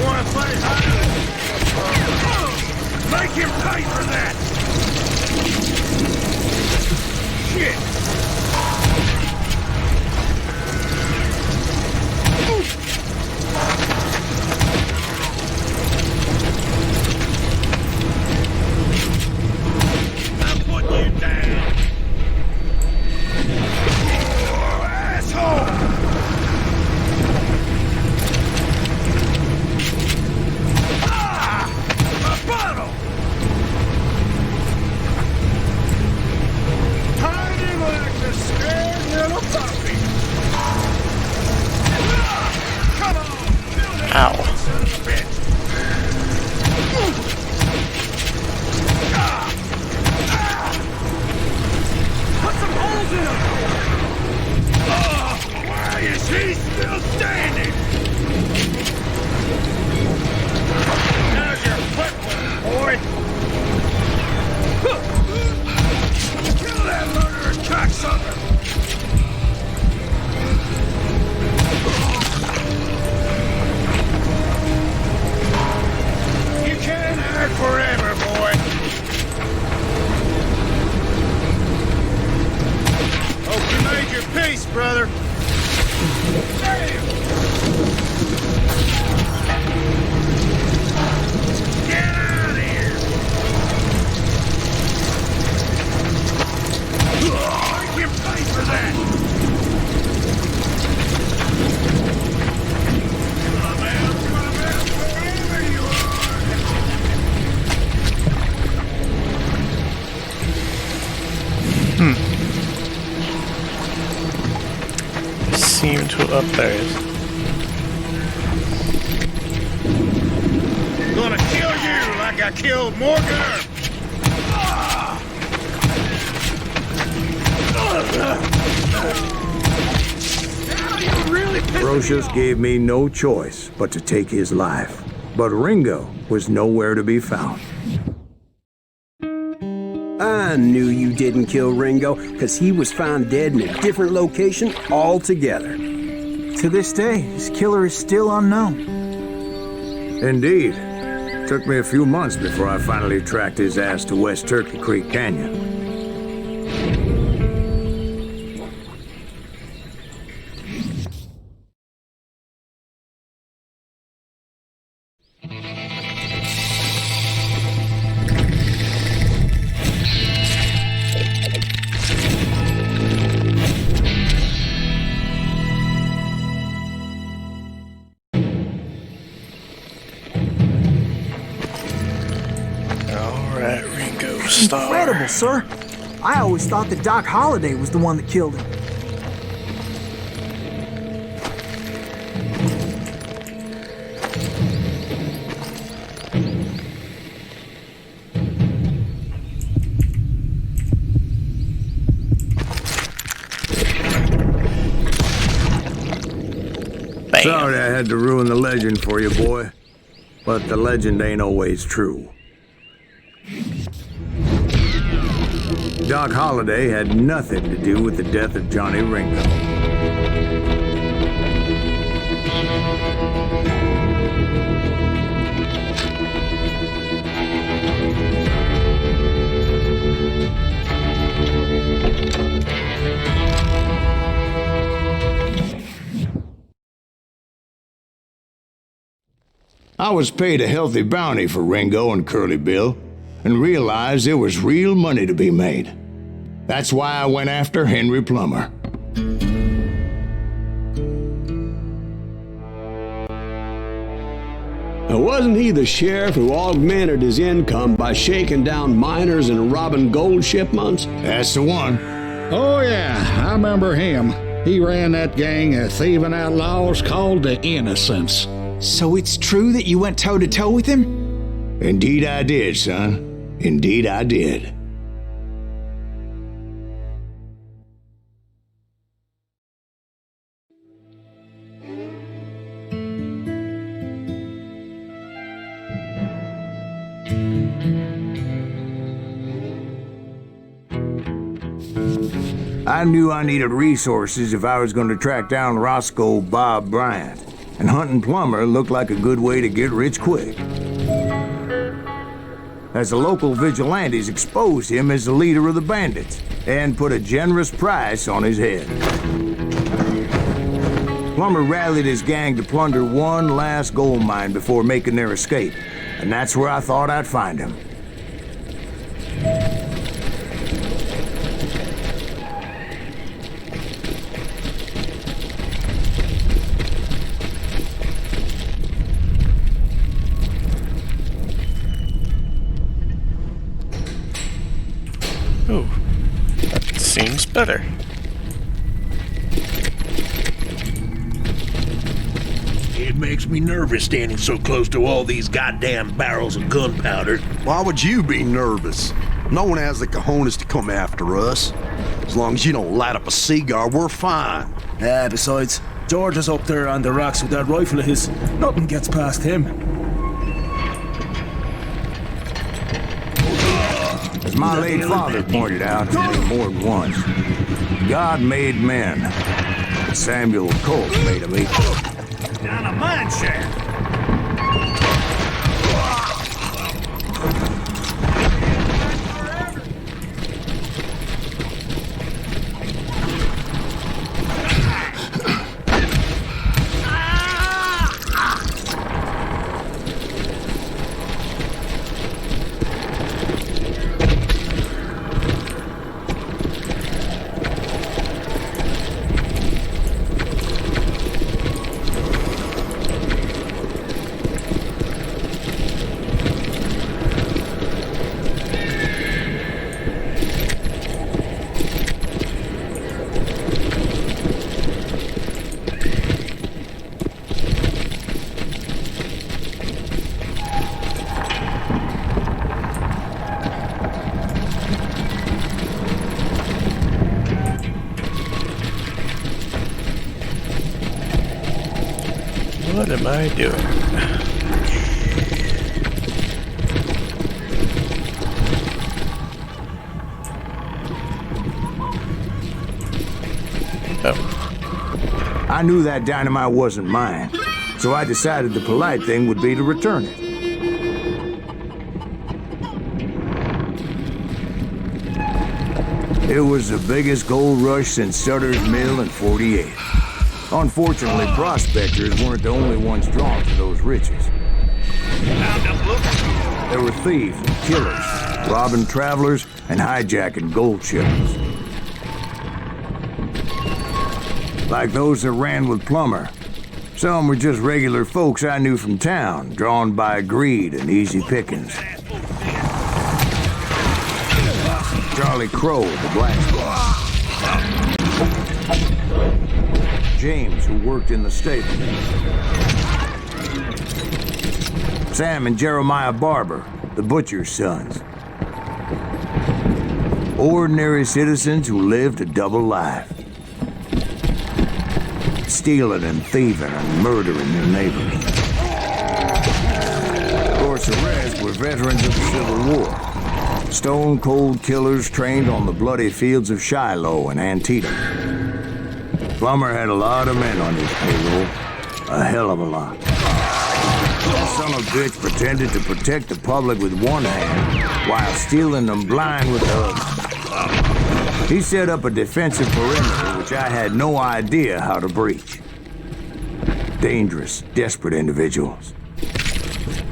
F: Wanna play hide? Make him pay for that! Shit! I'm putting you down! Oh, asshole! A bottle! Tiny like a scared little puppy! Come on! Build it,
A: Ow.
F: son of a bitch! Put some holes in him! Oh, why is he still standing? Now's your footwork, boy! Kill that murderous cocksucker! You can't hide forever, boy! Hope you made your peace, brother! Damn! Get out of here! Make him pay for that! Come out, wherever you
A: Seem to up there. It is.
F: are! Gonna kill you like I killed Morgan Earp! Now you really pissed me
B: Brocious
F: off.
B: gave me no choice but to take his life. But Ringo was nowhere to be found.
G: I knew you didn't kill Ringo, because he was found dead in a different location altogether.
D: To this day, his killer is still unknown.
B: Indeed. Took me a few months before I finally tracked his ass to West Turkey Creek Canyon.
A: Alright, Ringo Starr.
D: Incredible, sir. I always thought that Doc Holliday was the one that killed him.
B: had to ruin the legend for you, boy. But the legend ain't always true. Doc Holliday had nothing to do with the death of Johnny Ringo. I was paid a healthy bounty for Ringo and Curly Bill, and realized there was real money to be made. That's why I went after Henry Plummer.
C: Now, wasn't he the sheriff who augmented his income by shaking down miners and robbing gold shipments?
B: That's the one.
I: Oh, yeah, I remember him. He ran that gang of thieving outlaws called the Innocents.
D: So it's true that you went toe-to-toe with him?
B: Indeed I did, son. Indeed I did. I knew I needed resources if I was going to track down Roscoe Bob Bryant, and hunting Plummer looked like a good way to get rich quick. As the local vigilantes exposed him as the leader of the bandits and put a generous price on his head. Plummer rallied his gang to plunder one last gold mine before making their escape, and that's where I thought I'd find him.
A: Ooh, that seems better.
J: It makes me nervous standing so close to all these goddamn barrels of gunpowder.
F: Why would you be nervous? No one has the cojones to come after us. As long as you don't light up a cigar, we're fine.
K: Besides, George is up there on the rocks with that rifle of his. Nothing gets past him.
B: As my late father pointed out to me more than once, God made men. Samuel Colt made them equal.
J: Down a mine shaft.
A: What am I doing? Oh.
B: I knew that dynamite wasn't mine, so I decided the polite thing would be to return it. It was the biggest gold rush since Sutter's Mill in '48. Unfortunately, prospectors weren't the only ones drawn to those riches. There were thieves and killers, robbing travelers and hijacking gold shipments. Like those that ran with Plummer. Some were just regular folks I knew from town, drawn by greed and easy pickings. Charlie Crow, the Black Squad. James, who worked in the stable. Sam and Jeremiah Barber, the butcher's sons. Ordinary citizens who lived a double life. stealing and thieving and murdering their neighbors. Of course, the rest were veterans of the Civil War. Stone-cold killers trained on the bloody fields of Shiloh and Antietam. Plummer had a lot of men on his payroll. A hell of a lot. The son of a bitch pretended to protect the public with one hand while stealing them blind with the other. He set up a defensive perimeter which I had no idea how to breach. Dangerous, desperate individuals.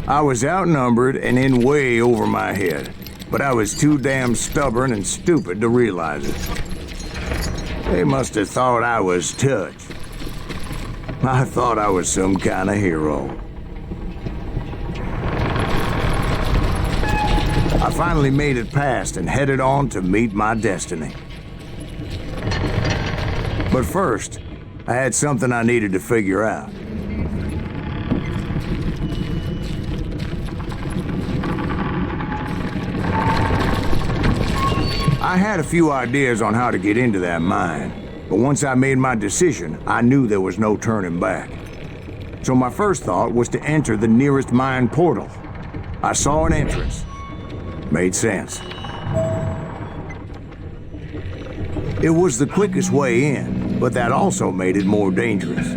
B: I was outnumbered and in way over my head, but I was too damn stubborn and stupid to realize it. They must have thought I was touched. I thought I was some kind of hero. I finally made it past and headed on to meet my destiny. But first, I had something I needed to figure out. I had a few ideas on how to get into that mine. But once I made my decision, I knew there was no turning back. So my first thought was to enter the nearest mine portal. I saw an entrance. Made sense. It was the quickest way in, but that also made it more dangerous,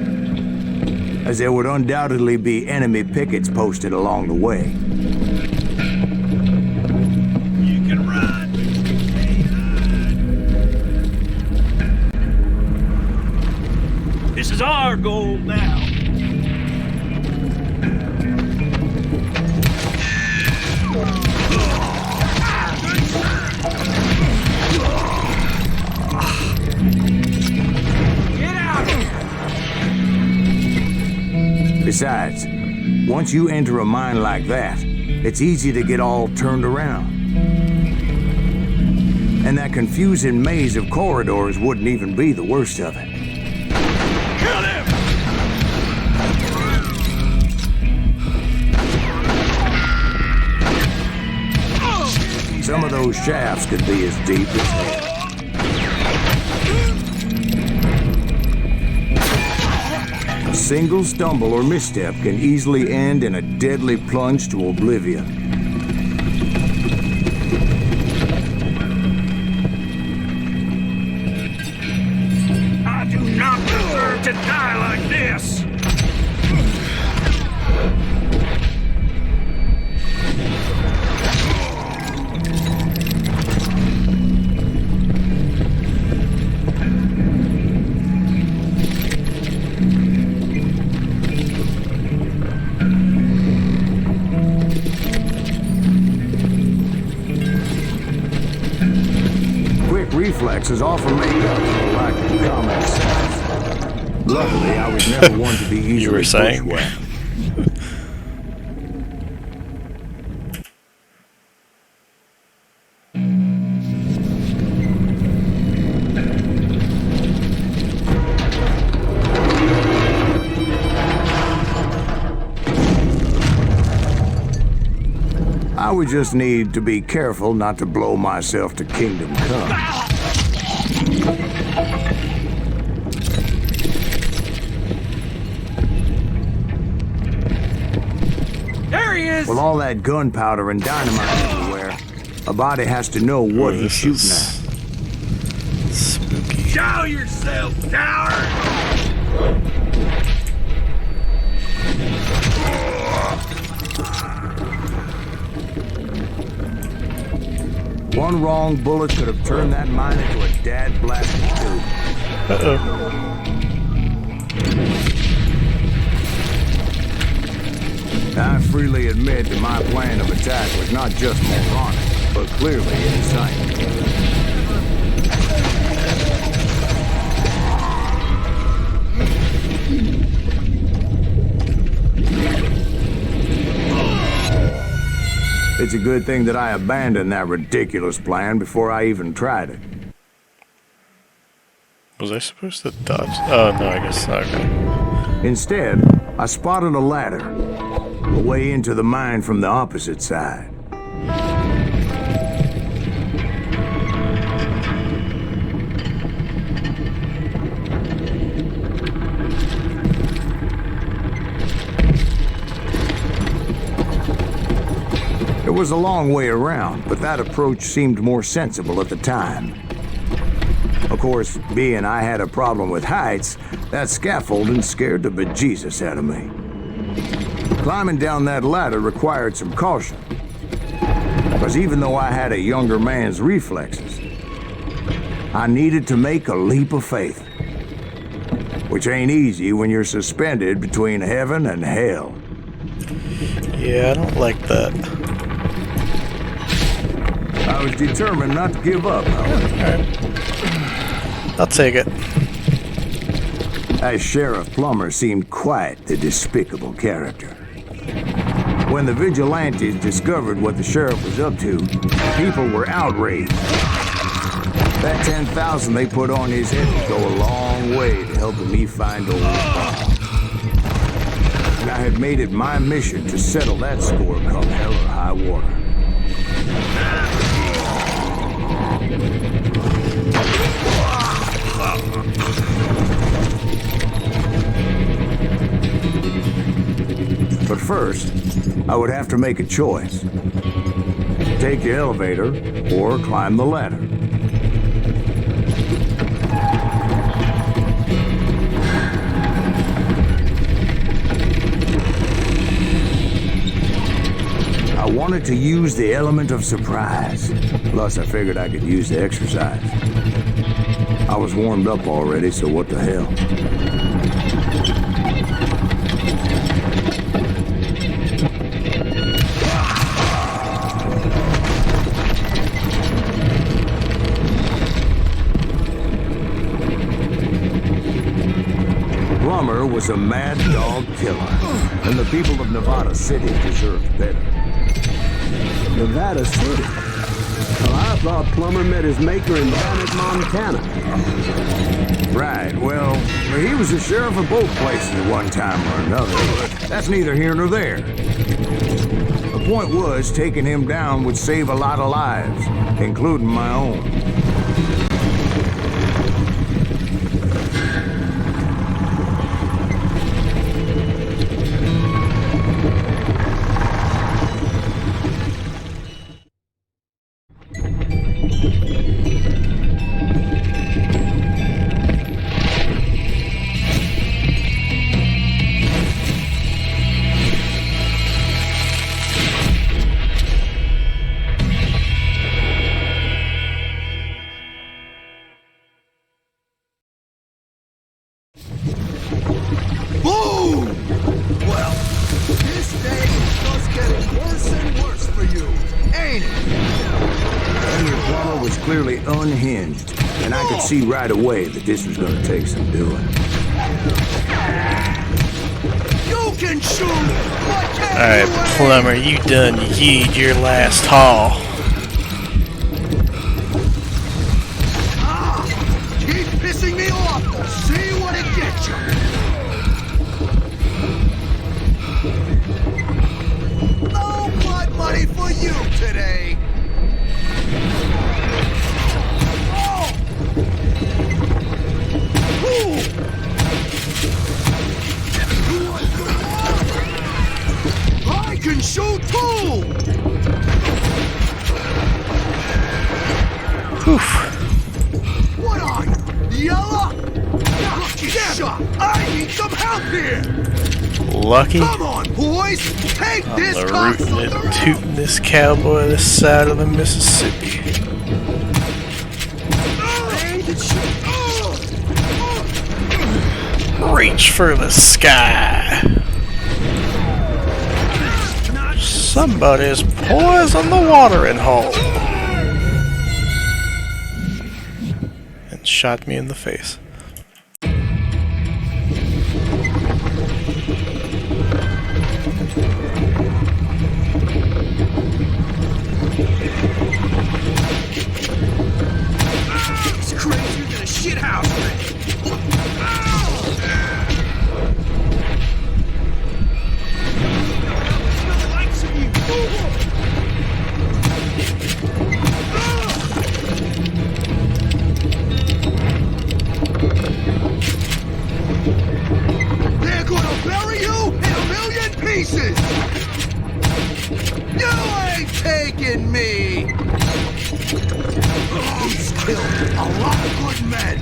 B: as there would undoubtedly be enemy pickets posted along the way.
J: You can run! This is our goal now. Get out!
B: Besides, once you enter a mine like that, it's easy to get all turned around. And that confusing maze of corridors wouldn't even be the worst of it.
J: Kill him!
B: Some of those shafts could be as deep as hell. A single stumble or misstep can easily end in a deadly plunge to oblivion.
J: I do not deserve to die like this!
B: Reflexes often make up for lack of common sense. Luckily, I was never one to be easily
A: You were saying?
B: bushwhacked. I would just need to be careful not to blow myself to kingdom come.
J: There he is!
B: With all that gunpowder and dynamite everywhere, a body has to know what he's shooting at.
A: Spooky.
J: Show yourself, coward!
B: One wrong bullet could have turned that mine into a dad-blasted tube.
A: Uh-oh.
B: I freely admit that my plan of attack was not just moronic, but clearly insane. It's a good thing that I abandoned that ridiculous plan before I even tried it.
A: Was I supposed to dodge? Oh, no, I guess not. Okay.
B: Instead, I spotted a ladder, a way into the mine from the opposite side. It was a long way around, but that approach seemed more sensible at the time. Of course, being I had a problem with heights, that scaffolding scared the bejesus out of me. Climbing down that ladder required some caution, because even though I had a younger man's reflexes, I needed to make a leap of faith, which ain't easy when you're suspended between heaven and hell.
A: Yeah, I don't like that.
B: I was determined not to give up, however.
A: Alright. I'll take it.
B: As Sheriff Plummer seemed quite the despicable character. When the vigilantes discovered what the sheriff was up to, people were outraged. That 10,000 they put on his head would go a long way to helping me find old Bob. And I had made it my mission to settle that score come hell or high water. But first, I would have to make a choice. Take the elevator or climb the ladder. I wanted to use the element of surprise. Plus, I figured I could use the exercise. I was warmed up already, so what the hell? Plummer was a mad dog killer, and the people of Nevada City deserved better.
G: Nevada City? Well, I thought Plummer met his maker in Bannock, Montana.
B: Right, well, he was the sheriff of both places at one time or another, but that's neither here nor there. The point was, taking him down would save a lot of lives, including my own.
F: Boom! Well, this day is just getting worse and worse for you, ain't it?
B: Henry Plummer was clearly unhinged, and I could see right away that this was going to take some doing.
F: You can shoot! What can
A: Alright, Plummer, you done yeed your last haul.
F: Keep pissing me off! See what it gets you! No blood money for you today! Oh! Ooh! I can shoot too!
A: Oof.
F: What are you? Yellow? Lucky shot! I need some help here!
A: Lucky.
F: Come on, boys! Take
A: On
F: this
A: the rootin' and
F: cocksucker!
A: tootin' this cowboy this side of the Mississippi. Reach for the sky. Somebody's poisoned the watering hole. And shot me in the face.
F: It's crazier than a shithouse. They're gonna bury you in a million pieces! You ain't taking me! He's killed a lot of good men!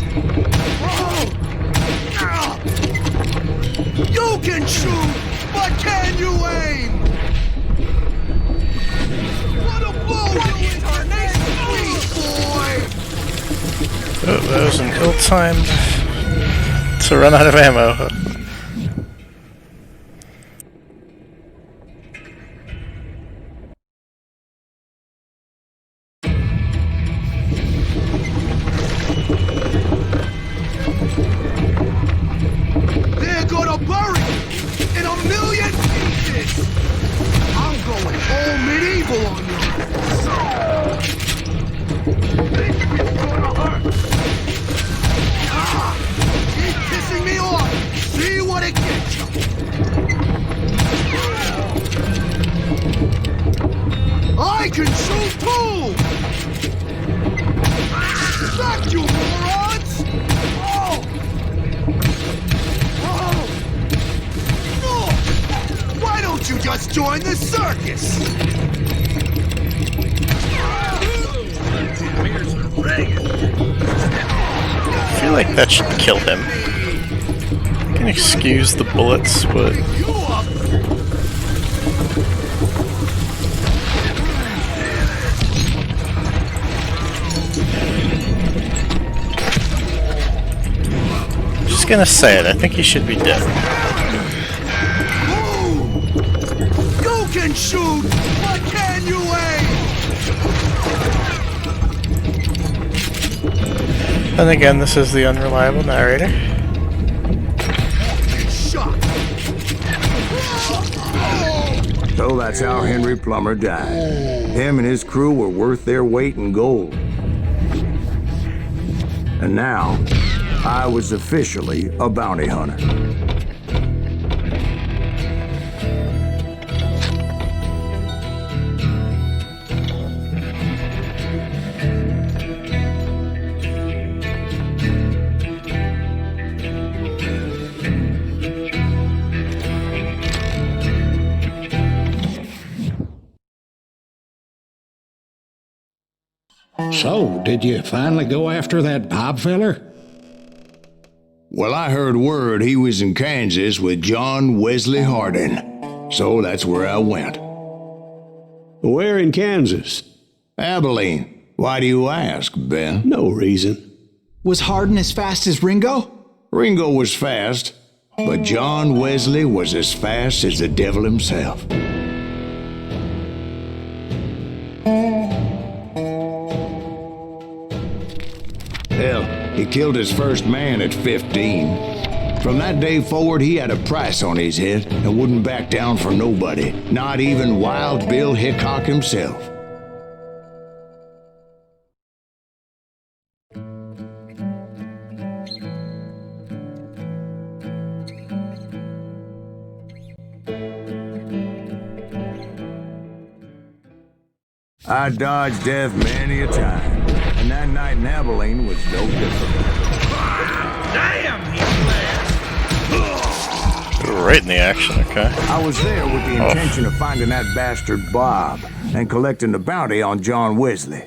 F: You can shoot, but can you aim? What a blow you incarnate, boy!
A: Oh, that was an ill-timed to run out of ammo.
F: They're gonna bury you in a million pieces! I'm going all medieval on you! Keep pissing me off! See what it gets you! I can shoot too! Back, you morons! Oh! Why don't you just join the circus?
A: I feel like that should kill him. I can excuse the bullets, but... Just gonna say it, I think he should be dead.
F: You can shoot, but can you aim?
A: And again, this is the unreliable narrator.
F: Shot.
B: So that's how Henry Plummer died. Him and his crew were worth their weight in gold. And now, I was officially a bounty hunter.
I: So, did you finally go after that Bob feller?
B: Well, I heard word he was in Kansas with John Wesley Hardin. So that's where I went.
C: Where in Kansas?
B: Abilene. Why do you ask, Ben?
C: No reason.
D: Was Hardin as fast as Ringo?
B: Ringo was fast, but John Wesley was as fast as the devil himself. Hell, he killed his first man at 15. From that day forward, he had a price on his head and wouldn't back down for nobody, not even Wild Bill Hickok himself. I dodged death many a time, and that night in Abilene was no different.
J: Damn, he's
A: Right in the action, okay.
B: I was there with the intention of finding that bastard Bob and collecting the bounty on John Wesley.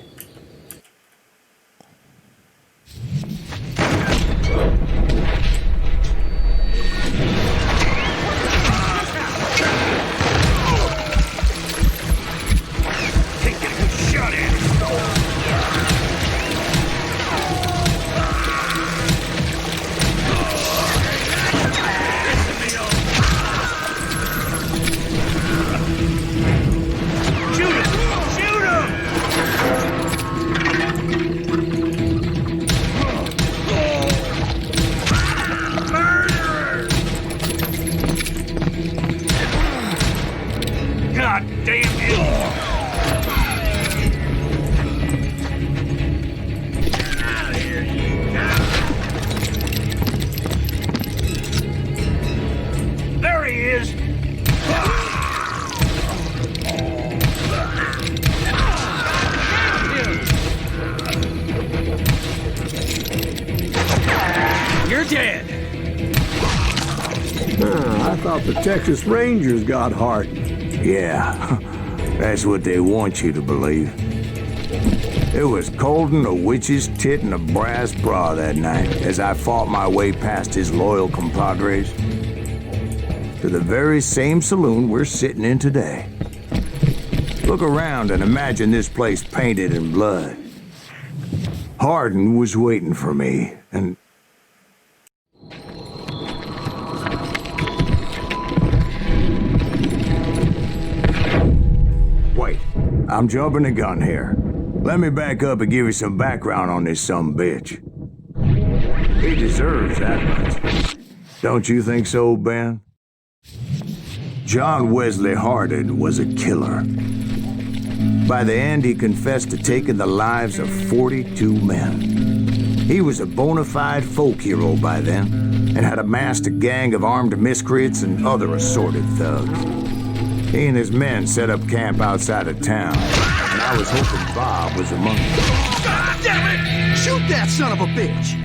B: I thought the Texas Rangers got Hardin. Yeah, That's what they want you to believe. It was cold'n a witch's tit in a brass bra that night as I fought my way past his loyal compadres to the very same saloon we're sitting in today. Look around and imagine this place painted in blood. Hardin was waiting for me, and... Wait, I'm jumping the gun here. Let me back up and give you some background on this sumbitch. He deserves that much. Don't you think so, Ben? John Wesley Hardin was a killer. By the end, he confessed to taking the lives of 42 men. He was a bona fide folk hero by then, and had amassed a gang of armed miscreants and other assorted thugs. He and his men set up camp outside of town, and I was hoping Bob was among them.
F: God damn it! Shoot that son of a bitch!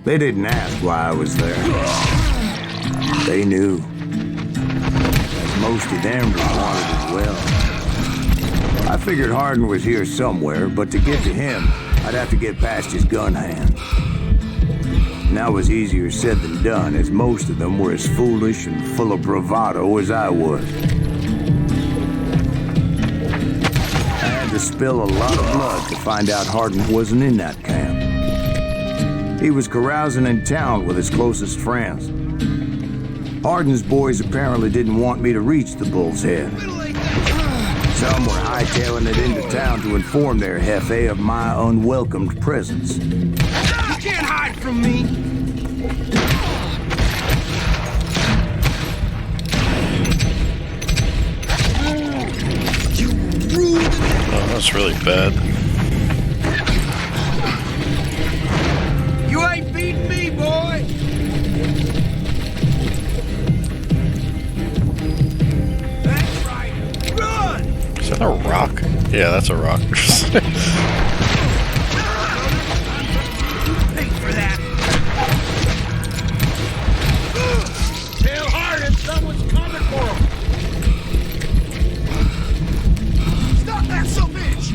B: They didn't ask why I was there. They knew. As most of them wanted as well. I figured Hardin was here somewhere, but to get to him, I'd have to get past his gun hand. And that was easier said than done, as most of them were as foolish and full of bravado as I was. I had to spill a lot of blood to find out Hardin wasn't in that camp. He was carousing in town with his closest friends. Hardin's boys apparently didn't want me to reach the Bull's Head. Some were hightailing it into town to inform their jefe of my unwelcomed presence.
F: You can't hide from me! You rude!
A: Oh, that's really bad.
F: You ain't beating me, boy! That's right! Run!
A: Is that a rock? Yeah, that's a rock.
F: Pay for that! Tell Hardin someone's coming for him! Stop that son-bitch!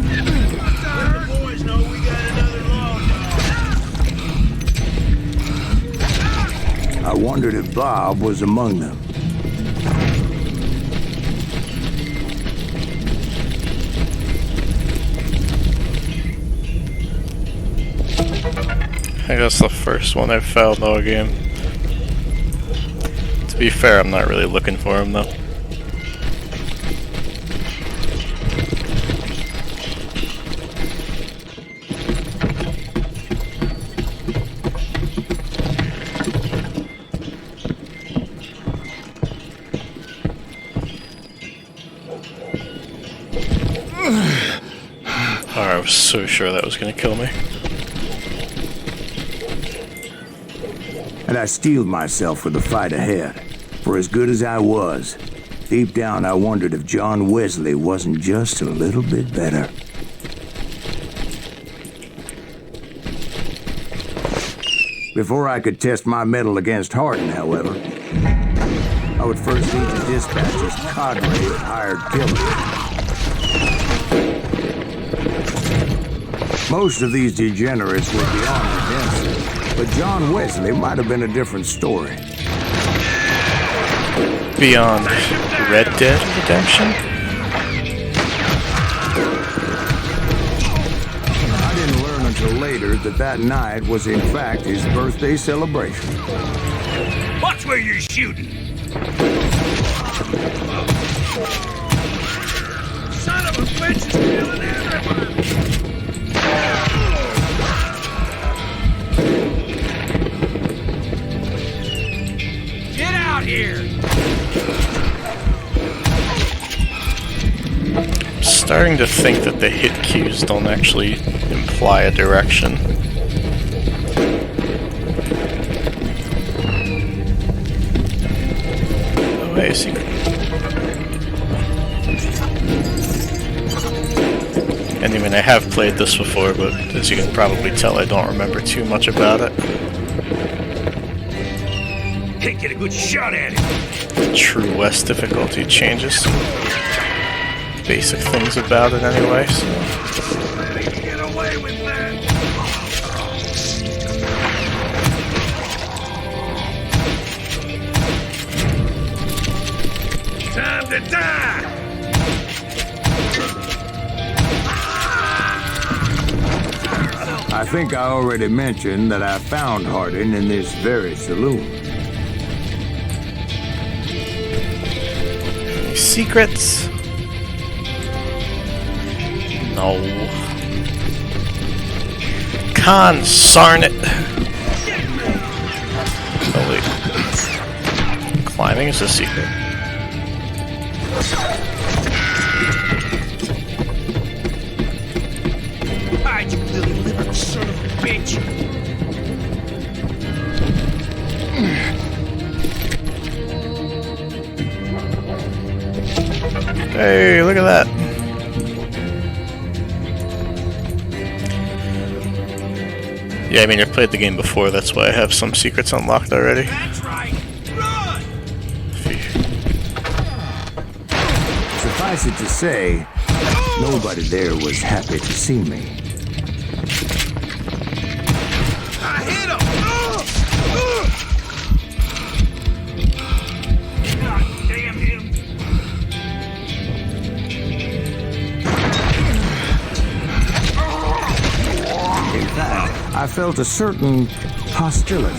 F: Let the boys know we got another long dog.
B: I wondered if Bob was among them.
A: I think that's the first one I've found all game. To be fair, I'm not really looking for him though. Oh, I was so sure that was gonna kill me.
B: And I steeled myself for the fight ahead. For as good as I was, deep down I wondered if John Wesley wasn't just a little bit better. Before I could test my mettle against Hardin, however, I would first need to dispatch his cadre of hired killers. Most of these degenerates were beyond redemption. But John Wesley might have been a different story.
A: Beyond Red Dead Redemption?
B: I didn't learn until later that night was in fact his birthday celebration.
J: Watch where you're shooting! Son of a bitch is killing everybody! Here.
A: I'm starting to think that the hit cues don't actually imply a direction. Oh, hey, secret. And I mean, I have played this before, but as you can probably tell, I don't remember too much about it.
J: Can't get a good shot at him.
A: True West difficulty changes some basic things about it anyway, so.
J: Get away with that! Time to die!
B: I think I already mentioned that I found Hardin in this very saloon.
A: Any secrets? No. Consarn it! Oh wait. Climbing is a secret.
J: Hide, you little son of a bitch!
A: Hey, look at that! Yeah, I mean, I've played the game before, that's why I have some secrets unlocked already.
J: That's right! Run!
B: Suffice it to say, nobody there was happy to see me.
J: I hit him! God damn him!
B: In fact, I felt a certain hostility.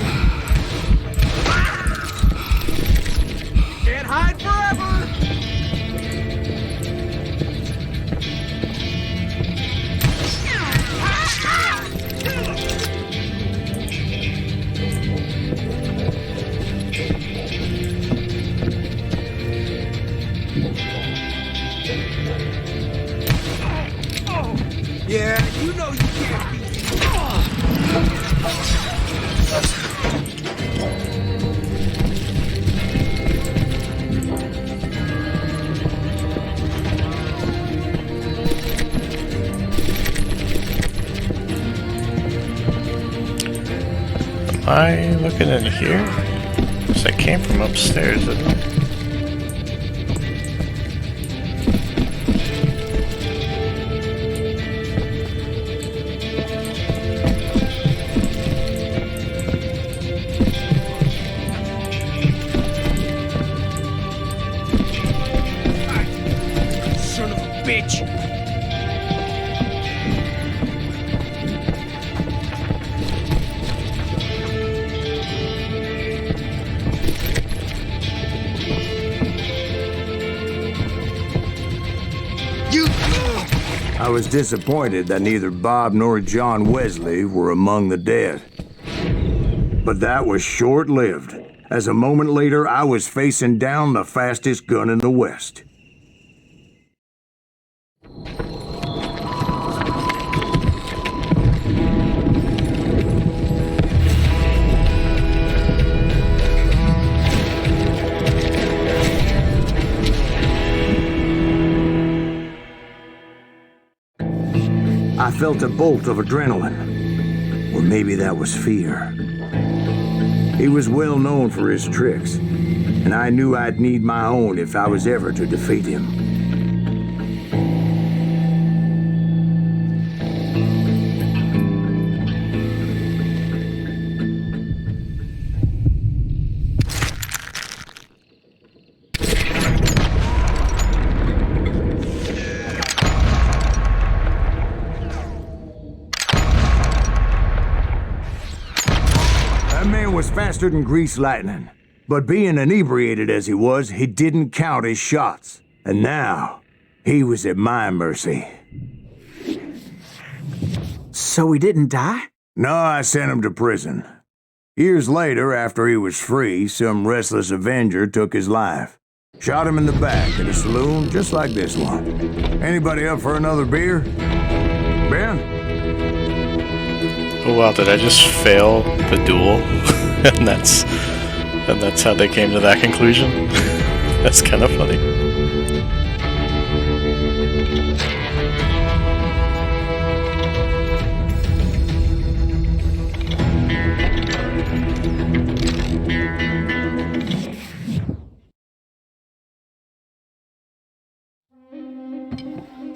J: Can't hide forever! Yeah, you know you can't beat
A: Am I looking in here? Because I came from upstairs, didn't I?
J: son of a bitch!
B: I was disappointed that neither Bob nor John Wesley were among the dead. But that was short-lived, as a moment later I was facing down the fastest gun in the West. I felt a bolt of adrenaline, or maybe that was fear. He was well known for his tricks, and I knew I'd need my own if I was ever to defeat him. That man was faster than greased lightning. But being inebriated as he was, he didn't count his shots. And now, he was at my mercy.
D: So he didn't die?
B: No, I sent him to prison. Years later, after he was free, some restless Avenger took his life. Shot him in the back in a saloon just like this one. Anybody up for another beer? Ben?
A: Oh wow, did I just fail the duel? and that's how they came to that conclusion? That's kind of funny.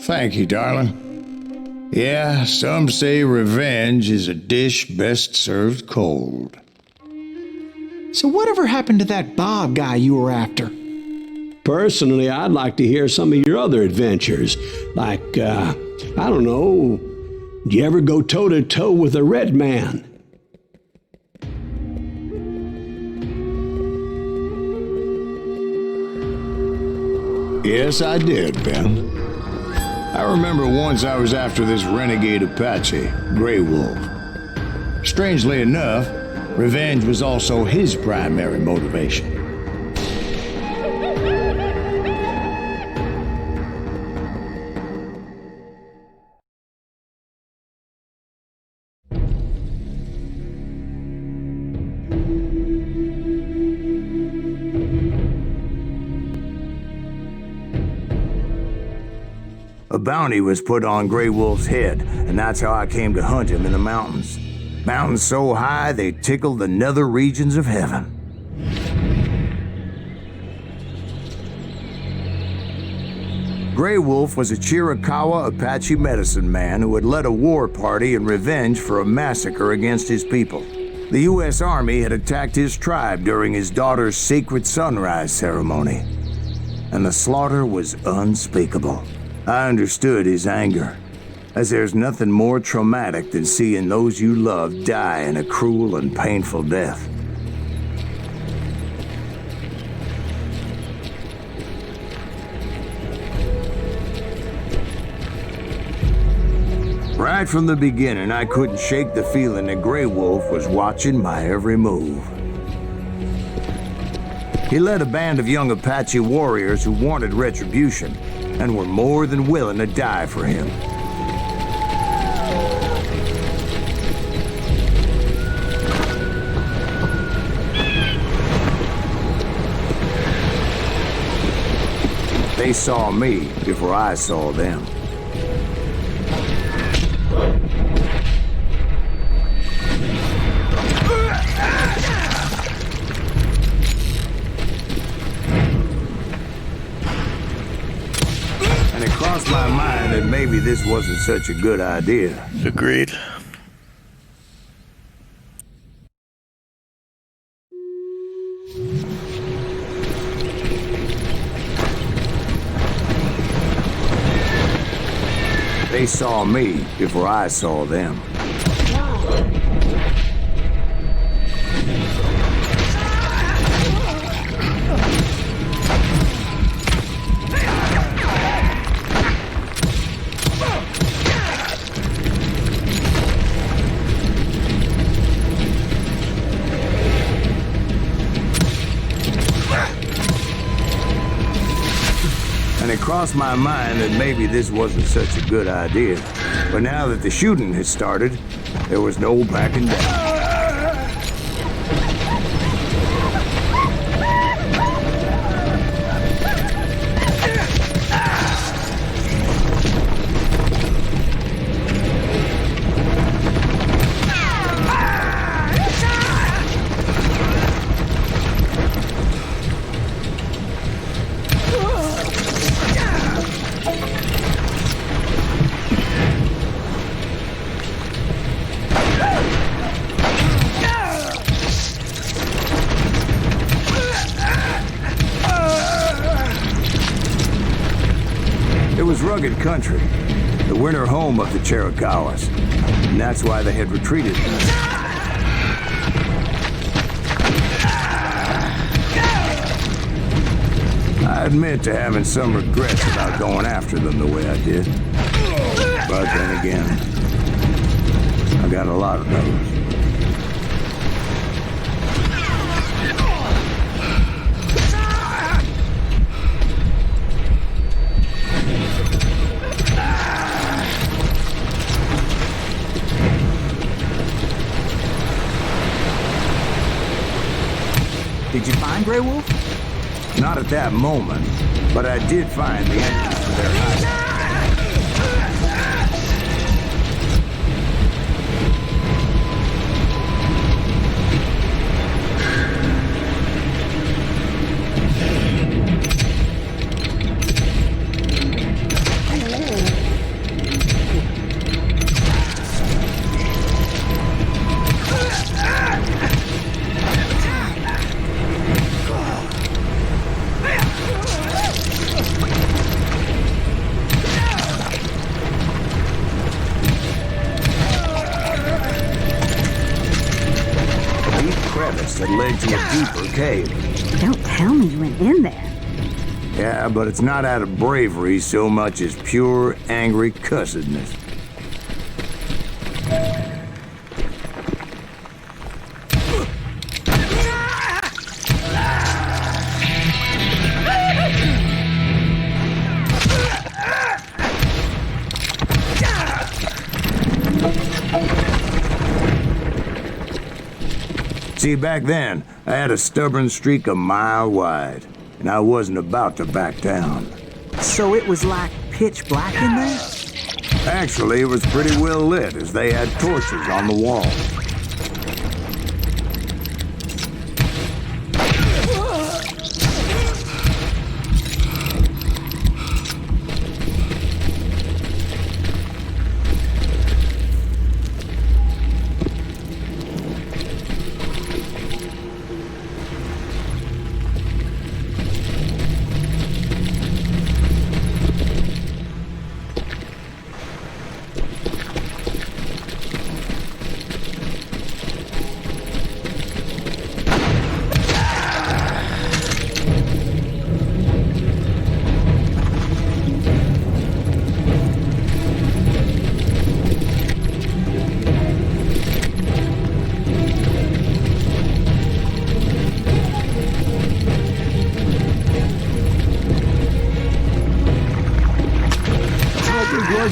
B: Thank you, darling. Yeah, some say revenge is a dish best served cold.
D: So whatever happened to that Bob guy you were after?
C: Personally, I'd like to hear some of your other adventures. Like, I don't know, did you ever go toe-to-toe with a red man?
B: Yes, I did, Ben. I remember once I was after this renegade Apache, Grey Wolf. Strangely enough, revenge was also his primary motivation. A bounty was put on Grey Wolf's head, and that's how I came to hunt him in the mountains. Mountains so high they tickled the nether regions of heaven. Grey Wolf was a Chiricahua Apache medicine man who had led a war party in revenge for a massacre against his people. The U.S. Army had attacked his tribe during his daughter's sacred sunrise ceremony, and the slaughter was unspeakable. I understood his anger, as there's nothing more traumatic than seeing those you love die in a cruel and painful death. Right from the beginning, I couldn't shake the feeling that Grey Wolf was watching my every move. He led a band of young Apache warriors who wanted retribution and were more than willing to die for him. They saw me before I saw them. And it crossed my mind that maybe this wasn't such a good idea.
A: Agreed.
B: They saw me before I saw them. And it crossed my mind that maybe this wasn't such a good idea. But now that the shooting had started, there was no backing down. It was rugged country, the winter home of the Chiricahuas, and that's why they had retreated. I admit to having some regrets about going after them the way I did. But then again, I got a lot of those.
D: Did you find Grey Wolf?
B: Not at that moment, but I did find the entrance to their hideout. that led to a deeper cave.
H: Don't tell me you went in there.
B: Yeah, but it's not out of bravery so much as pure, angry cussedness. See, back then, I had a stubborn streak a mile wide, and I wasn't about to back down.
L: So it was like pitch black in there?
B: Actually, it was pretty well lit, as they had torches on the wall.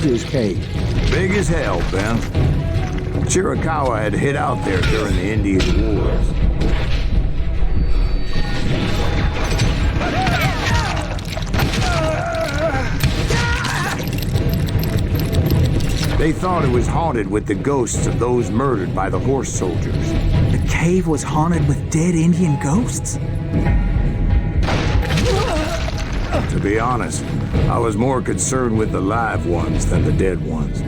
G: His cave.
B: Big as hell, Ben. Chiricahua had hid out there during the Indian Wars. They thought it was haunted with the ghosts of those murdered by the horse soldiers.
L: The cave was haunted with dead Indian ghosts?
B: To be honest, I was more concerned with the live ones than the dead ones.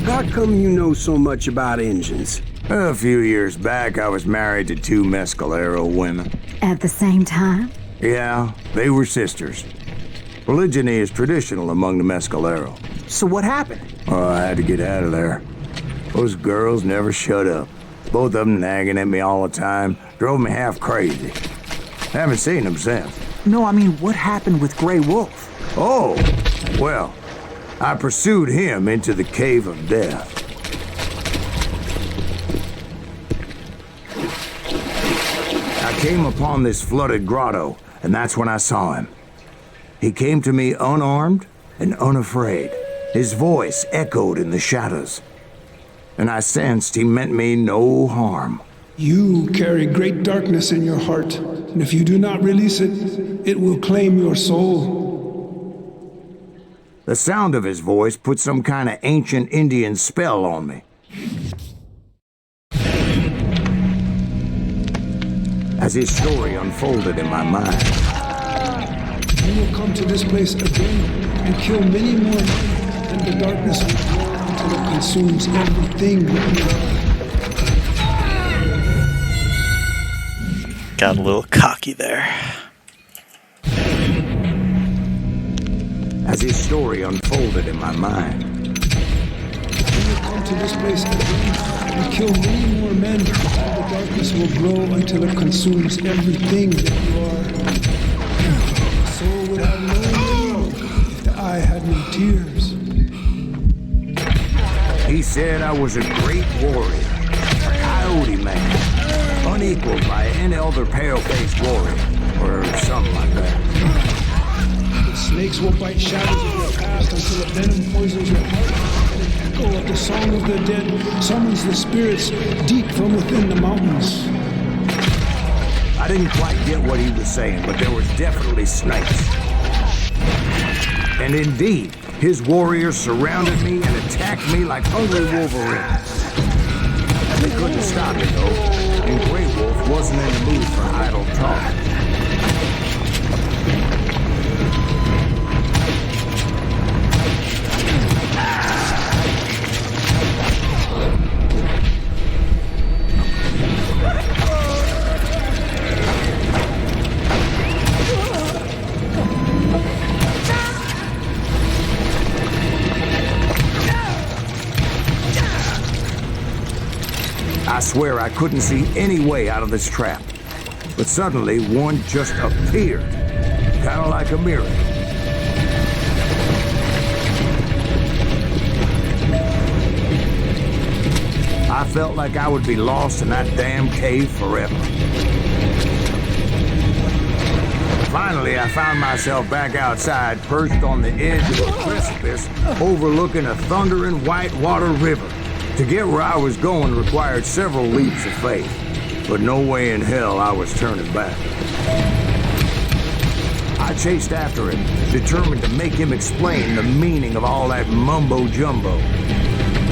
G: How come you know so much about engines?
B: A few years back, I was married to two Mescalero women.
H: At the same time?
B: Yeah, they were sisters. Polygyny is traditional among the Mescalero.
L: So what happened?
B: Oh, I had to get out of there. Those girls never shut up. Both of them nagging at me all the time. Drove me half crazy. Haven't seen them since.
L: No, I mean, what happened with Grey Wolf?
B: Oh, well, I pursued him into the Cave of Death. I came upon this flooded grotto, and that's when I saw him. He came to me unarmed and unafraid. His voice echoed in the shadows, and I sensed he meant me no harm.
C: You carry great darkness in your heart, and if you do not release it, it will claim your soul.
B: The sound of his voice put some kind of ancient Indian spell on me. As his story unfolded in my mind,
C: You will come to this place again and kill many more men, and the darkness will grow until it consumes everything that you are.
A: Got a little cocky there.
B: as his story unfolded in my mind.
C: You will come to this place again and kill many more men, and the darkness will grow until it consumes everything that you are. The soul would have no meaning if the eye had no tears.
B: He said I was a great warrior, a coyote man, unequaled by any other pale-faced warrior, or something like that.
C: The snakes will bite shadows of your past until the venom poisons your heart. And an echo of the song of the dead summons the spirits deep from within the mountains.
B: I didn't quite get what he was saying, but there was definitely snakes. And indeed, his warriors surrounded me and attacked me like hungry wolverines. They couldn't stop me, though, and Grey Wolf wasn't in the mood for idle talk. I swear I couldn't see any way out of this trap. But suddenly, one just appeared. Kind of like a miracle. I felt like I would be lost in that damn cave forever. Finally, I found myself back outside, perched on the edge of a precipice, overlooking a thundering whitewater river. To get where I was going required several leaps of faith, but no way in hell I was turning back. I chased after him, determined to make him explain the meaning of all that mumbo-jumbo.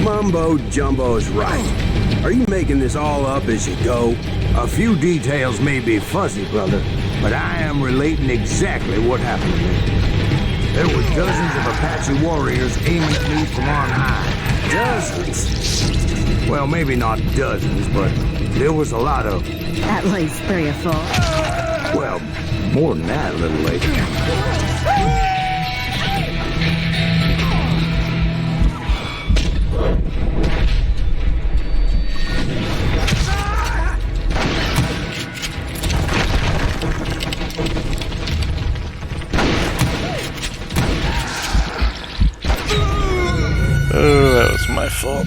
G: Mumbo-jumbo's right. Are you making this all up as you go?
B: A few details may be fuzzy, brother, but I am relating exactly what happened to me. There were dozens of Apache warriors aiming at me from on high.
G: Dozens?
B: Well, maybe not dozens, but there was a lot of them.
E: At least 3 or 4.
B: Well, more than that a little later.
A: Oh, that was my fault.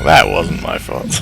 A: That wasn't my fault.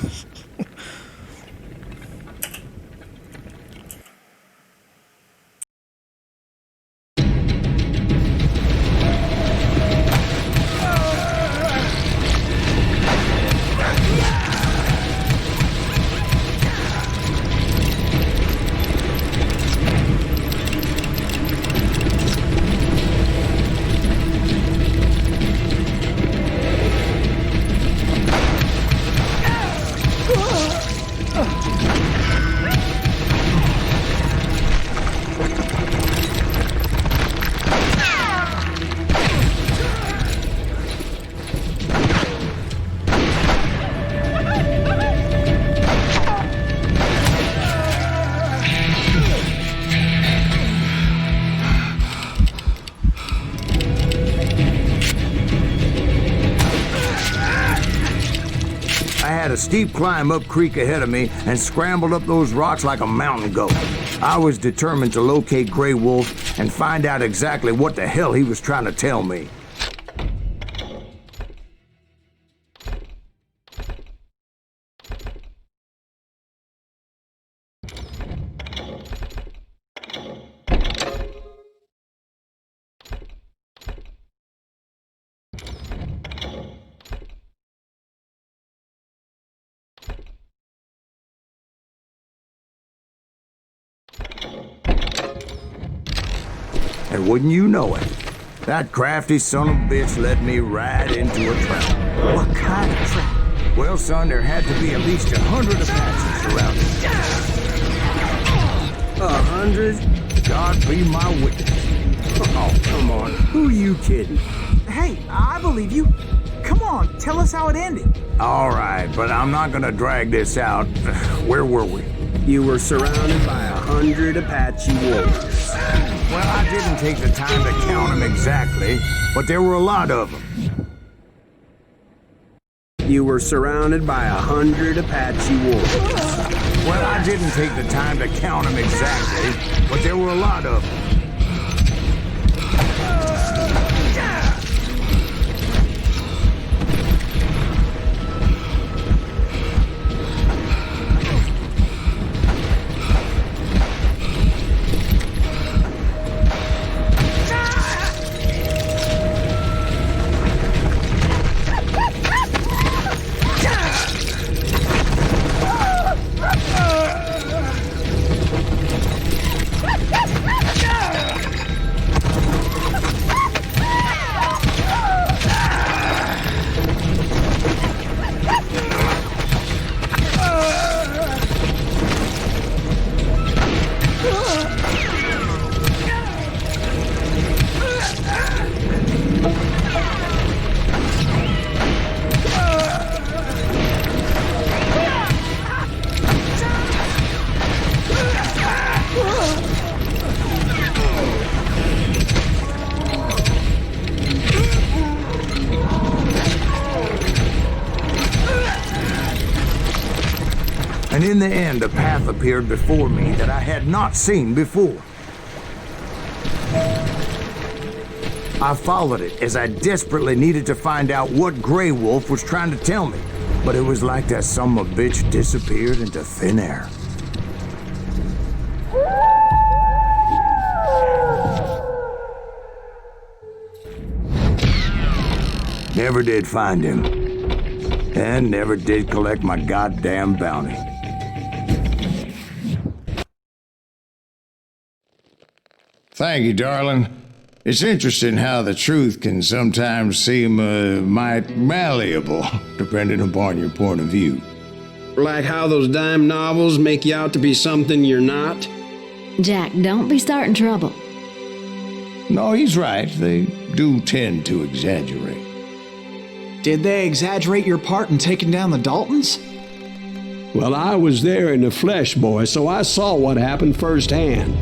B: I had a steep climb up creek ahead of me and scrambled up those rocks like a mountain goat. I was determined to locate Grey Wolf and find out exactly what the hell he was trying to tell me. And wouldn't you know it, that crafty son of a bitch led me right into a trap.
L: What kind of trap?
B: Well, son, there had to be at least 100 Apaches around here.
G: 100?
B: God be my witness.
G: Oh, come on. Who are you kidding?
L: Hey, I believe you. Come on, tell us how it ended.
B: All right, but I'm not gonna drag this out. Where were we?
G: You were surrounded by 100 Apache warriors.
B: Well, I didn't take the time to count them exactly, but there were a lot of them.
G: You were surrounded by 100 Apache warriors.
B: Well, I didn't take the time to count them exactly, but there were a lot of them. in the end, a path appeared before me that I had not seen before. I followed it as I desperately needed to find out what Grey Wolf was trying to tell me, but it was like that son of a bitch disappeared into thin air. Never did find him, and never did collect my goddamn bounty. Thank you, darling. It's interesting how the truth can sometimes seem might malleable, depending upon your point of view.
G: Like how those dime novels make you out to be something you're not?
E: Jack, don't be starting trouble.
B: No, he's right. They do tend to exaggerate.
D: Did they exaggerate your part in taking down the Daltons?
M: Well, I was there in the flesh, boy, so I saw what happened firsthand.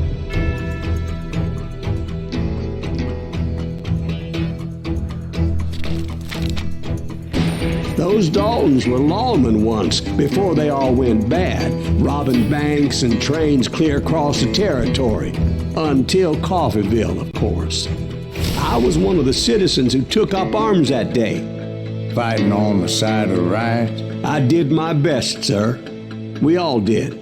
M: Those Daltons were lawmen once, before they all went bad, robbing banks and trains clear across the territory. Until Coffeeville, of course. I was one of the citizens who took up arms that day.
B: Fighting on the side of the right?
M: I did my best, sir. We all did.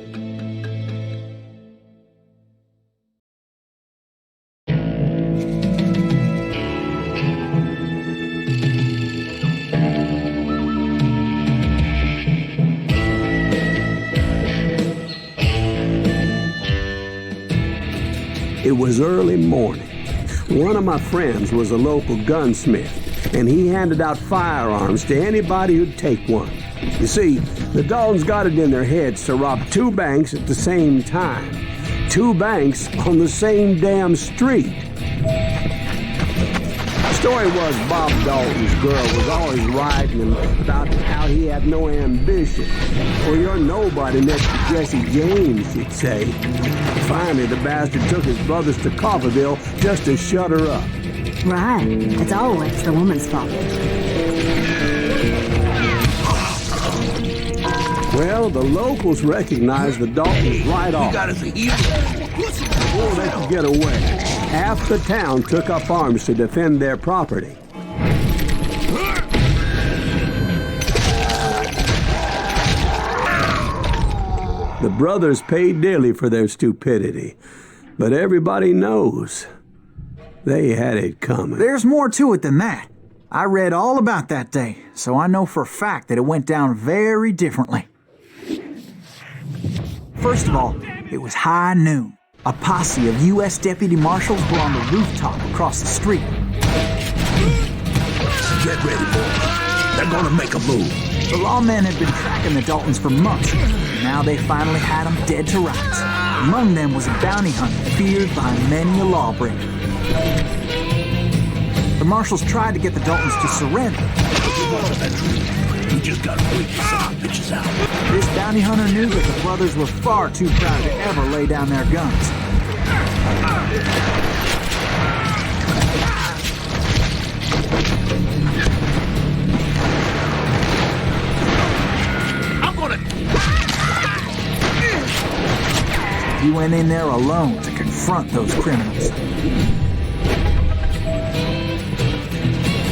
M: It was early morning. One of my friends was a local gunsmith, and he handed out firearms to anybody who'd take one. You see, the Daltons got it in their heads to rob two banks at the same time. Two banks on the same damn street. The story was Bob Dalton's girl was always writing him about how he had no ambition. Well, you're nobody next to Jesse James, she'd say. Finally, the bastard took his brothers to Coffeeville just to shut her up.
H: Right. It's always the woman's fault.
M: Well, the locals recognized the Daltons right off. Before they could get away, half the town took up arms to defend their property. The brothers paid dearly for their stupidity, but everybody knows they had it coming.
L: There's more to it than that. I read all about that day, so I know for a fact that it went down very differently. First of all, it was high noon. A posse of U.S. deputy marshals were on the rooftop across the street.
J: Get ready, boys. They're gonna make a move.
L: The lawmen had been tracking the Daltons for months. Now they finally had them dead to rights. Among them was a bounty hunter feared by many a lawbreaker. The marshals tried to get the Daltons to surrender.
J: You just gotta wait for some bitches out.
L: This bounty hunter knew that the brothers were far too proud to ever lay down their guns.
J: I'm gonna...
L: He went in there alone to confront those criminals.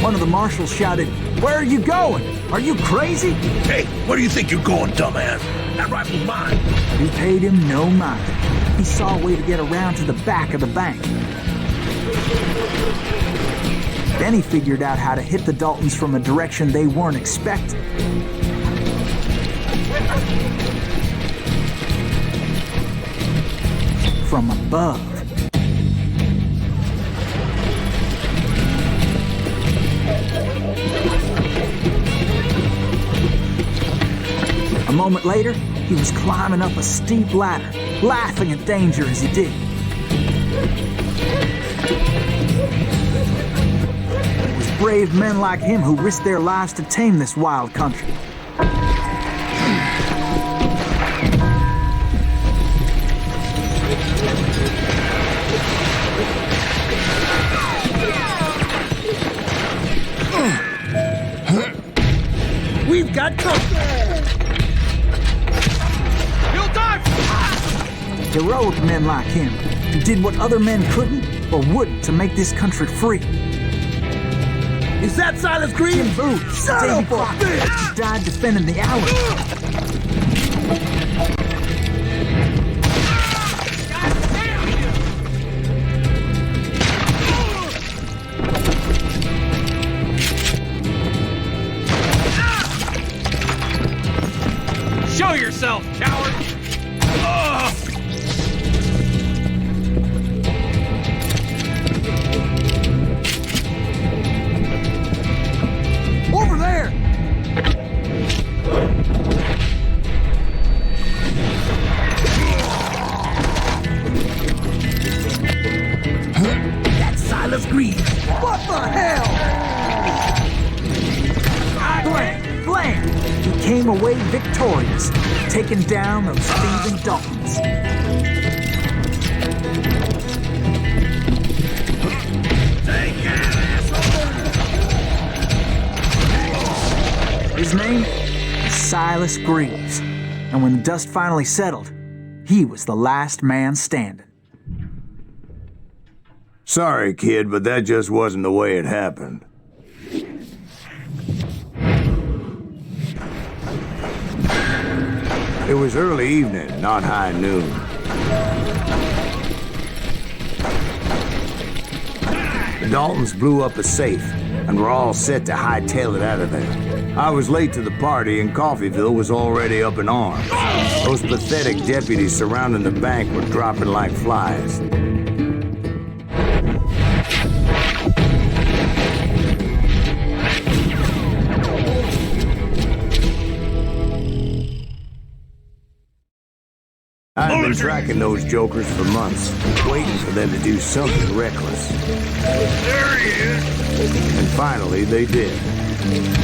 L: One of the marshals shouted, "Where are you going? Are you crazy?"
J: Hey, where do you think you're going, dumbass? That rifle's mine.
L: He paid him no mind. He saw a way to get around to the back of the bank. Then he figured out how to hit the Daltons from a direction they weren't expecting. From above. A moment later, he was climbing up a steep ladder, laughing at danger as he did. It was brave men like him who risked their lives to tame this wild country.
J: We've got company.
L: Heroic men like him, who did what other men couldn't or wouldn't to make this country free.
B: Is that Silas Green?
L: Jim Booth, Davy Crockett, who died defending the Alamo.
N: Show yourself, coward!
B: Over there!
L: That's Silas Green.
B: What the hell?
L: Blam! He came away victorious, taking down those thieving Daltons. His name was Silas Greaves, and when the dust finally settled, he was the last man standing.
B: Sorry, kid, but that just wasn't the way it happened. It was early evening, not high noon. The Daltons blew up a safe, and were all set to hightail it out of there. I was late to the party, and Coffeyville was already up in arms. Those pathetic deputies surrounding the bank were dropping like flies. I've been tracking those jokers for months, waiting for them to do something reckless.
J: There he is!
B: And finally, they did.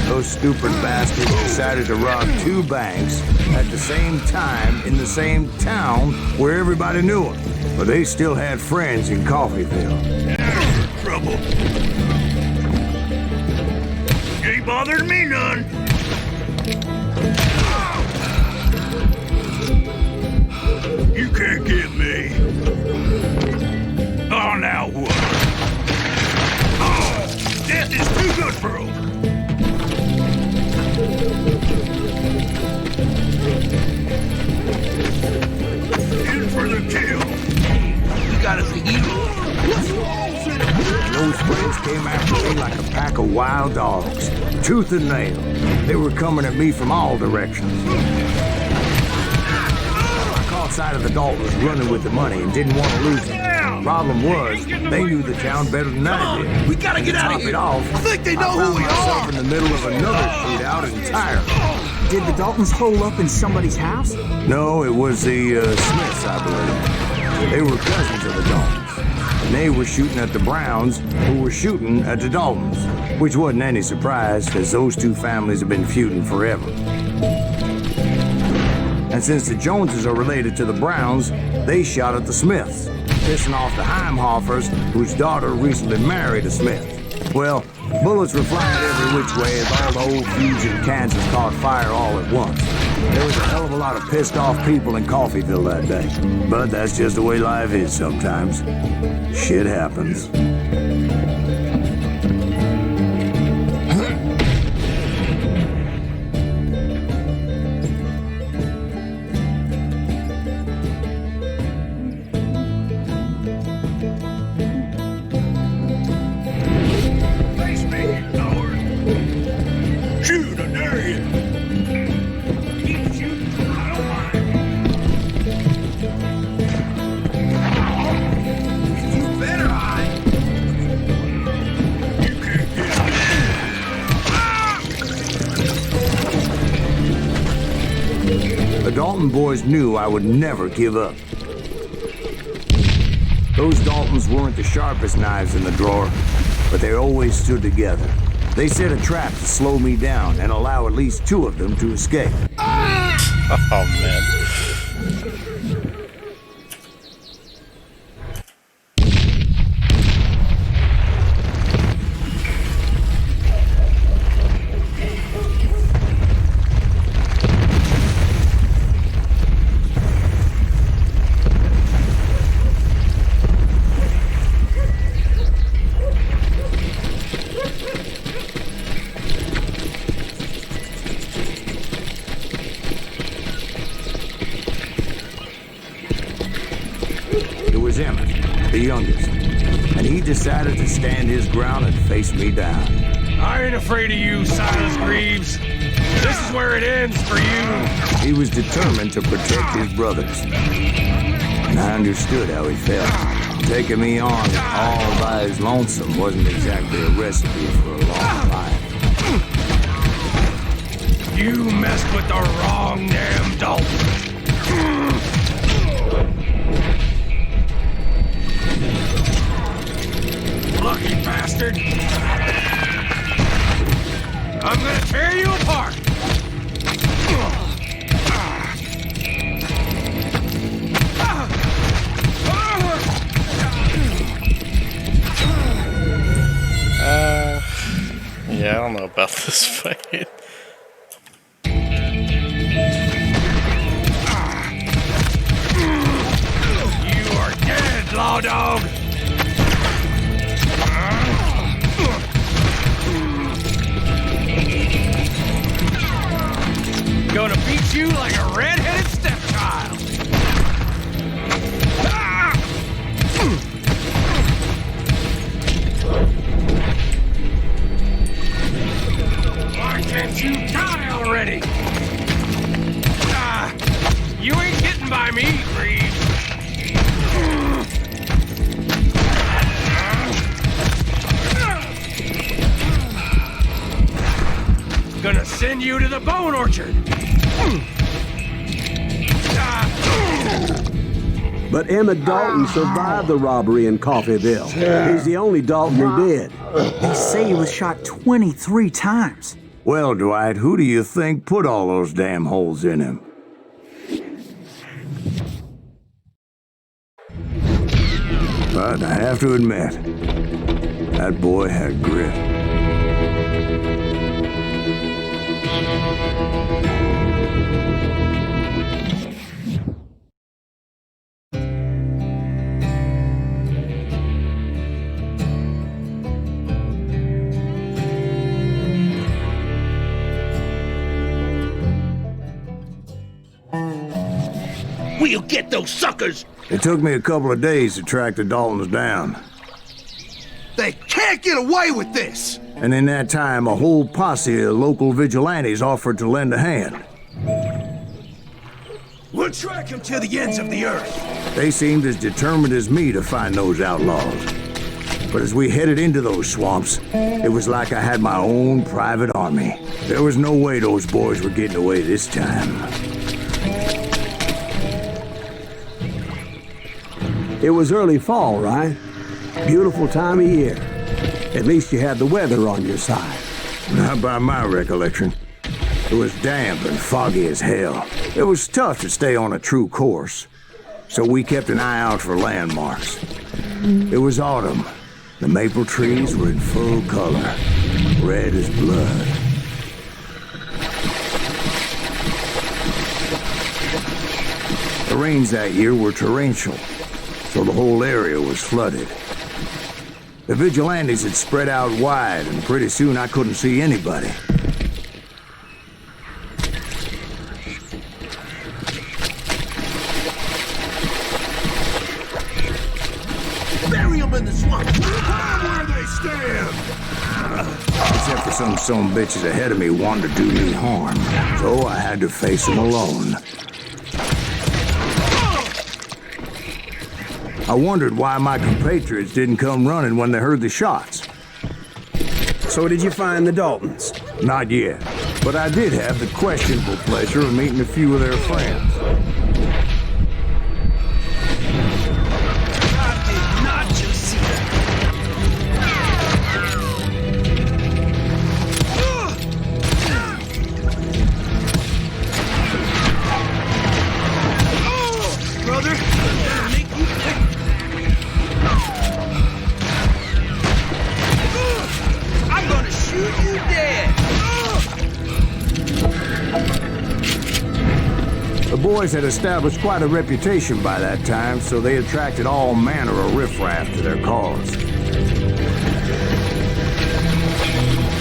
B: Those stupid bastards decided to rob two banks at the same time in the same town where everybody knew them. But they still had friends in Coffeyville.
J: There's trouble. Ain't bothered me none. You can't get me. Oh, now what? Oh, death is too good for 'em. In for the kill. You got us the eagle.
B: Those friends came after me like a pack of wild dogs, tooth and nail. They were coming at me from all directions. Side of the Daltons running with the money and didn't want to lose it. Problem was, they knew the town better than I did.
J: We gotta get out of here.
B: It off,
J: I think they know who we
B: I found myself
J: are.
B: in the middle of another shootout entirely.
L: Did the Daltons hole up in somebody's house?
B: No, it was the Smiths, I believe. They were cousins of the Daltons. And they were shooting at the Browns, who were shooting at the Daltons. Which wasn't any surprise, because those two families have been feuding forever. And since the Joneses are related to the Browns, they shot at the Smiths, pissing off the Heimhoffers, whose daughter recently married a Smith. Well, bullets were flying every which way as all the old feuds in Kansas caught fire all at once. There was a hell of a lot of pissed off people in Coffeyville that day. But that's just the way life is sometimes. Shit happens.
J: Shoot, I dare you. Keep shooting, I don't mind. You better hide. You can't get me.
B: The Dalton boys knew I would never give up. Those Daltons weren't the sharpest knives in the drawer, but they always stood together. They set a trap to slow me down and allow at least two of them to escape.
A: Oh, man.
B: youngest, and he decided to stand his ground and face me down.
N: I ain't afraid of you, Silas Greaves. This is where it ends for you.
B: He was determined to protect his brothers, and I understood how he felt. Taking me on all by his lonesome wasn't exactly a recipe for a long life.
N: You messed with the wrong damn Dalton. Lucky bastard. I'm gonna tear you apart.
A: Yeah, I don't know about this fight.
N: You are dead, law dog. Gonna beat you like a red-headed stepchild. Why can't you die already? You ain't getting by me, Greaves. Gonna send you to the bone orchard.
M: But Emmett Dalton survived the robbery in Coffeyville. He's the only Dalton who did.
L: They say he was shot 23 times.
B: Well, Dwight, who do you think put all those damn holes in him? But I have to admit, that boy had grit.
J: We'll get those suckers!
B: It took me a couple of days to track the Daltons down.
F: They can't get away with this!
B: And in that time, a whole posse of local vigilantes offered to lend a hand.
J: We'll track them to the ends of the earth.
B: They seemed as determined as me to find those outlaws. But as we headed into those swamps, it was like I had my own private army. There was no way those boys were getting away this time.
M: It was early fall, right? Beautiful time of year. At least you had the weather on your side.
B: Not by my recollection. It was damp and foggy as hell. It was tough to stay on a true course, so we kept an eye out for landmarks. It was autumn. The maple trees were in full color, red as blood. The rains that year were torrential, so the whole area was flooded. The vigilantes had spread out wide, and pretty soon I couldn't see anybody.
J: Bury them in the swamp. Where they stand.
B: Except for some bitches ahead of me wanted to do me harm, so I had to face them alone. I wondered why my compatriots didn't come running when they heard the shots.
G: So did you find the Daltons?
B: Not yet, but I did have the questionable pleasure of meeting a few of their friends.
J: I did not just see that. Brother, that'll make you pay. I'm gonna shoot you dead!
B: The boys had established quite a reputation by that time, so they attracted all manner of riffraff to their cause.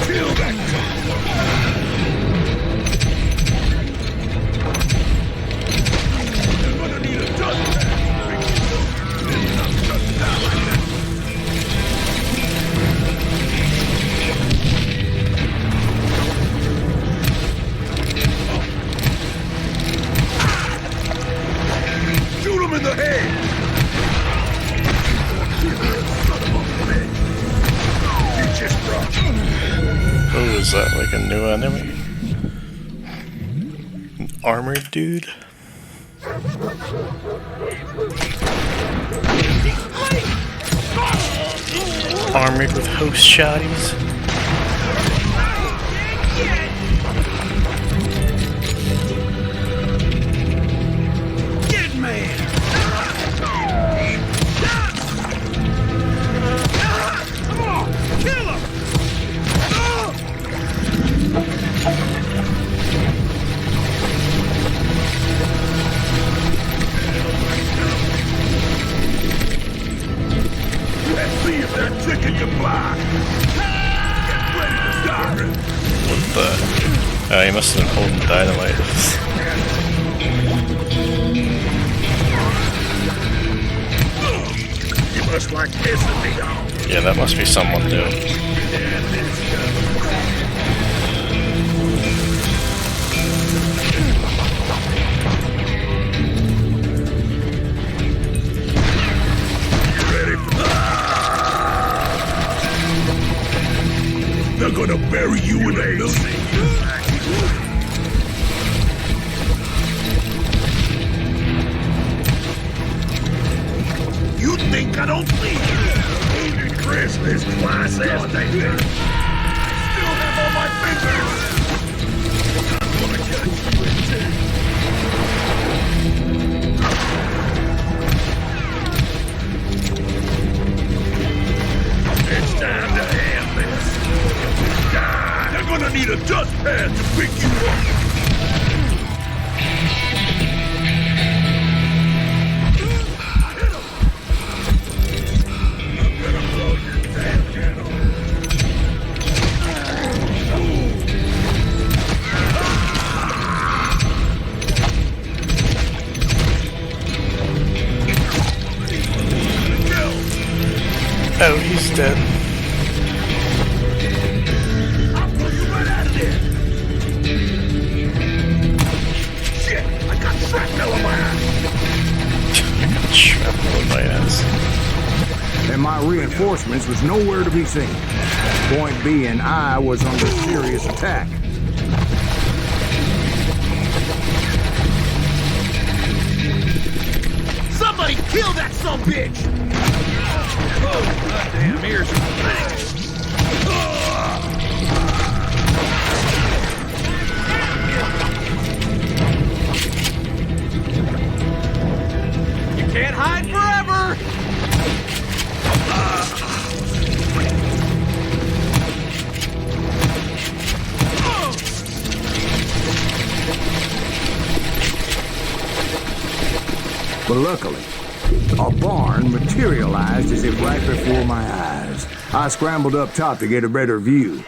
J: Kill that I'm gonna need a dozen.
A: is that, like a new enemy? An armored dude? Armored with host shotties? What the? Oh, he must have been holding dynamite.
J: You must like pissing me off.
A: Yeah, that must be someone new.
J: They're gonna bury you in a building. You think I don't see you? Even Christmas twice as they do. I still have all my fingers. I'm gonna cut you in two. It's time to end this. They're gonna need a dustpan to pick you up. I'm gonna blow your damn head off.
A: Oh, he's dead. Shrapnel in my ass.
B: And my reinforcements was nowhere to be seen. Point being, I was under serious attack.
J: Somebody kill that sumbitch! Oh, goddamn ears are big. Can't hide forever!
B: But luckily, a barn materialized as if right before my eyes. I scrambled up top to get a better view,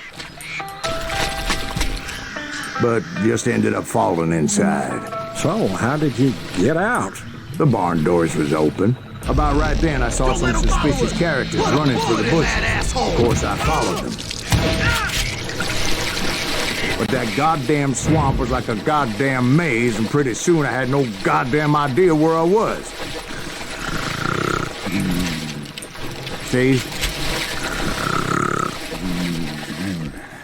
B: but just ended up falling inside.
I: So, how did you get out?
B: The barn doors was open. About right then, I saw some suspicious characters running for the bushes. Of course, I followed them. But that goddamn swamp was like a goddamn maze, and pretty soon I had no goddamn idea where I was. See?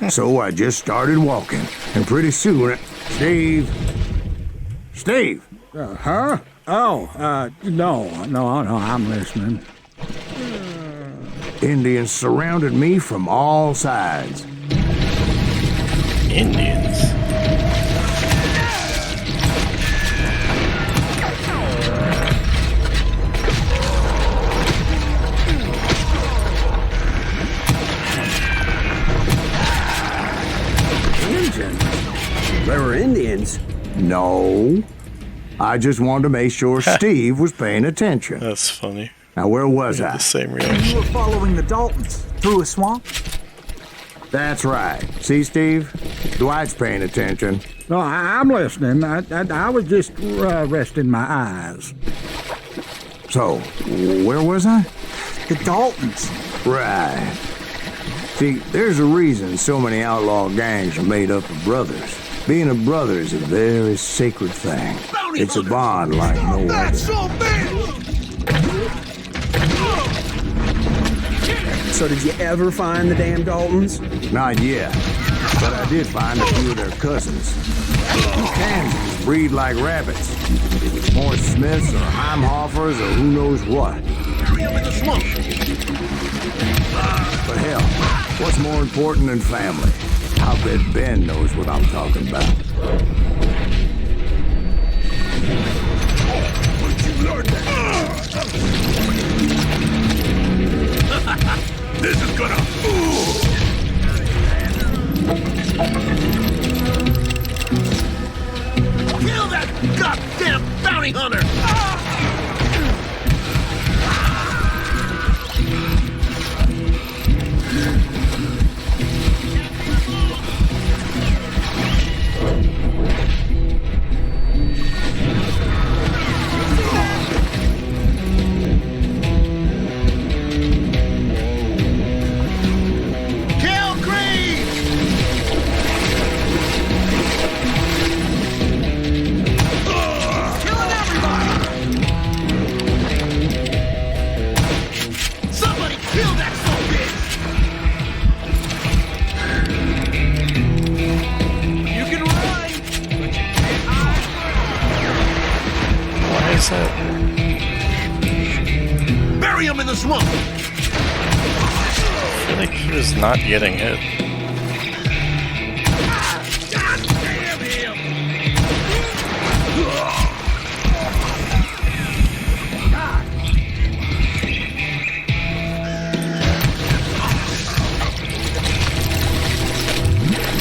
B: So I just started walking, and pretty soon, Steve!
I: Huh? Oh, no, I'm listening.
B: Indians surrounded me from all sides.
A: Indians?
G: There were Indians?
B: No. I just wanted to make sure Steve was paying attention.
A: That's funny.
B: Now, where was I?
A: The same
L: You
A: reaction.
L: were following the Daltons through a swamp?
B: That's right. See, Steve? Dwight's paying attention.
I: No, I'm listening. I was just resting my eyes.
B: So, where was I?
L: The Daltons.
B: Right. See, there's a reason so many outlaw gangs are made up of brothers. Being a brother is a very sacred thing. It's a bond like no other.
G: So did you ever find the damn Daltons?
B: Not yet. but I did find a few of their cousins. These Kansans breed like rabbits. More Smiths or Heimhoffers or who knows what. But hell, what's more important than family? I'll bet Ben knows what I'm talking about.
J: Where'd you learn that? This is gonna... Kill that goddamn bounty hunter! Bury him in the swamp!
A: I feel like he was not getting hit.
J: God damn him!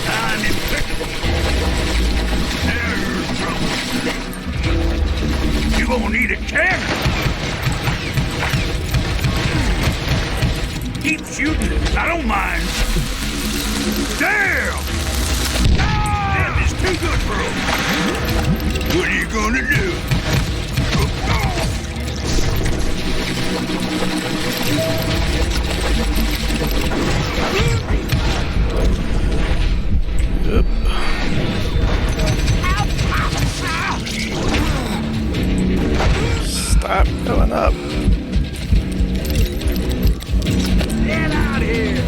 J: I'm impeccable. Now you're in trouble. You gonna need a cannon! Keep shooting. I don't mind. Damn! Damn, it's too good for him. What are you gonna do?
A: Yep. Stop going up.
J: Get out here!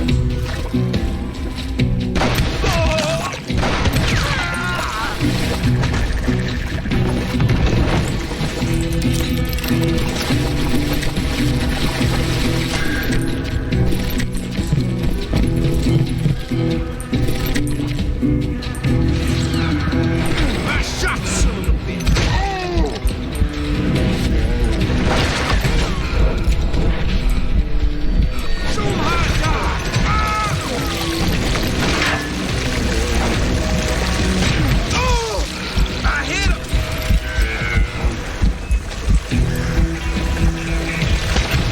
J: I shot son of a bitch! Show him how to die! Oh! I hit him!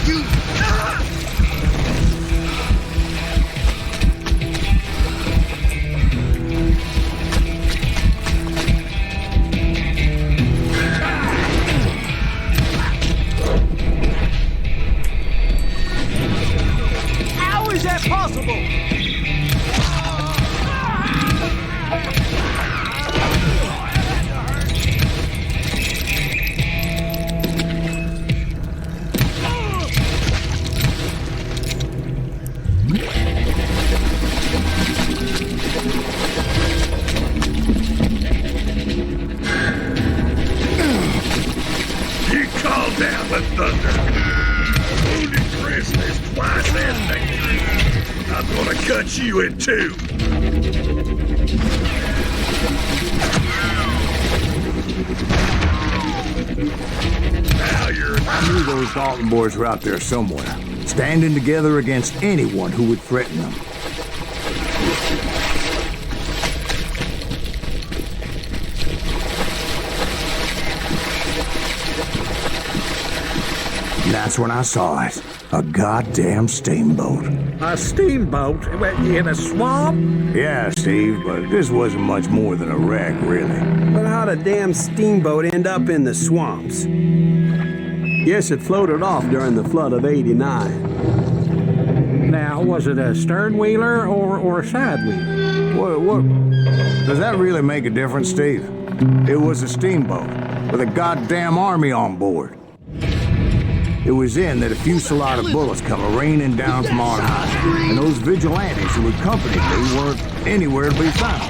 J: You... How is that possible? You call down the thunder. Wounded Chris is twice as dangerous. I'm gonna cut you in two. Now you're...
B: I knew those Dalton boys were out there somewhere, standing together against anyone who would threaten them. That's when I saw it. A goddamn steamboat.
I: A steamboat in a swamp?
B: Yeah, Steve, but this wasn't much more than a wreck, really.
G: But how'd a damn steamboat end up in the swamps? Yes, it floated off during the flood of '89.
I: Now, was it a sternwheeler or a sidewheeler?
B: What? Does that really make a difference, Steve? It was a steamboat with a goddamn army on board. It was then that a fusillade of bullets come raining down from on high, and those vigilantes who accompanied me weren't anywhere to be found.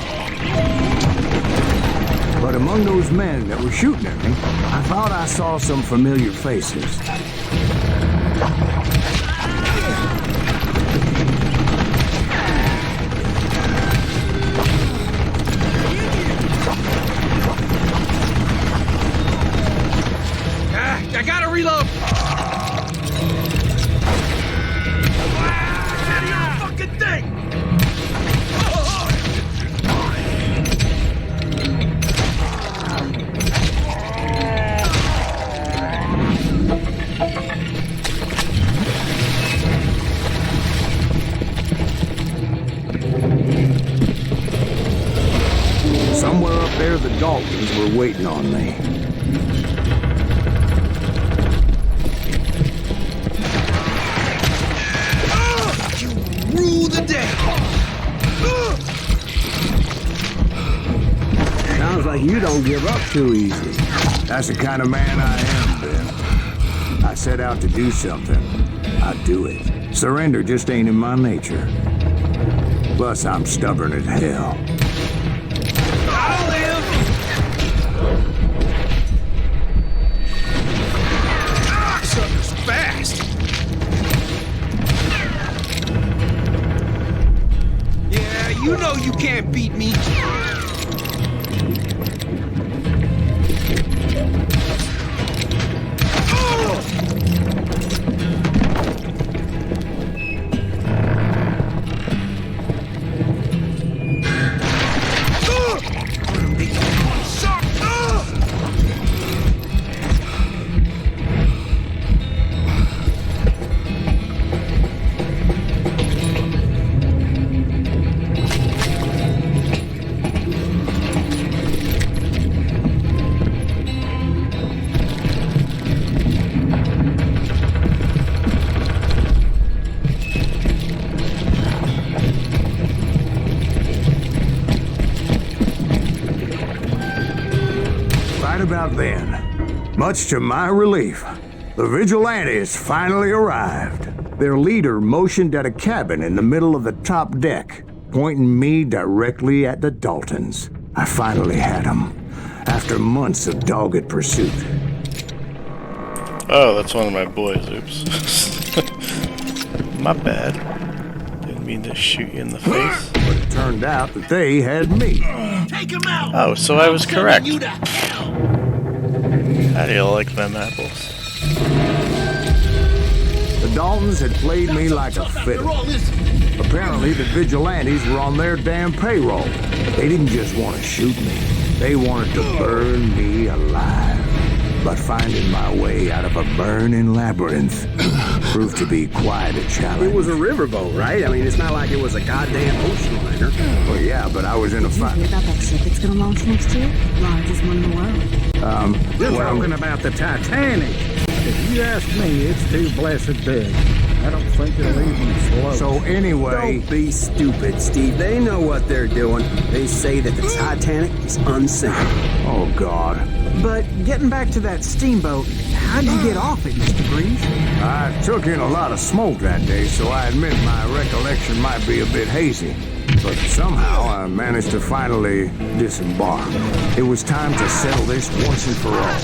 B: But among those men that were shooting at me, I thought I saw some familiar faces.
N: I gotta reload.
J: Out of your fucking thing!
B: Somewhere up there, the Daltons were waiting on me.
F: Rule the day.
M: Sounds like you don't give up too easy.
B: That's the kind of man I am, Ben. I set out to do something. I do it. Surrender just ain't in my nature. Plus, I'm stubborn as hell.
F: I'll live. Sucker's fast. Yeah, you know you can't beat me.
B: About then, much to my relief, the vigilantes finally arrived. Their leader motioned at a cabin in the middle of the top deck, pointing me directly at the Daltons. I finally had them, after months of dogged pursuit.
A: Oh, that's one of my boys. Oops. My bad. Didn't mean to shoot you in the face.
B: But it turned out that they had me.
J: Take him out!
A: Oh, so I was correct.
J: You to hell!
A: How do you like them apples?
B: The Daltons had played me like a fiddle. Apparently, the vigilantes were on their damn payroll. They didn't just want to shoot me. They wanted to burn me alive. But finding my way out of a burning labyrinth proved to be quite a challenge.
G: It was a riverboat, right? I mean, it's not like it was a goddamn ocean liner.
B: Well, yeah, but I was in a fight.
E: Hear about that ship that's gonna launch next year? Largest one in the world.
I: You're talking about the Titanic. If you ask me, it's too blessed big. I don't think it'll even float.
B: So anyway...
G: Don't be stupid, Steve. They know what they're doing. They say that the Titanic is unsinkable.
B: Oh, God.
L: But getting back to that steamboat, how'd you get off it, Mr. Breeze?
B: I took in a lot of smoke that day, so I admit my recollection might be a bit hazy. But somehow I managed to finally disembark. It was time to settle this once and for all.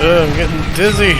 A: I'm getting dizzy.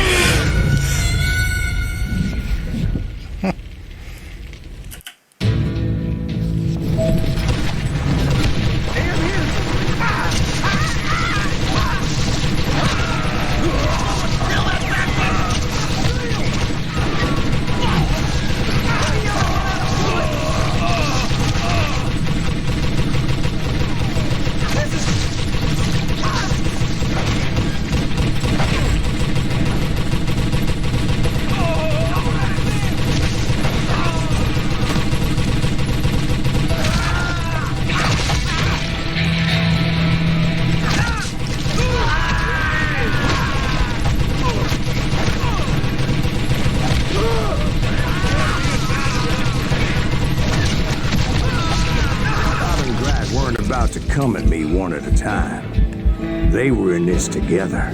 B: come at me one at a time. They were in this together.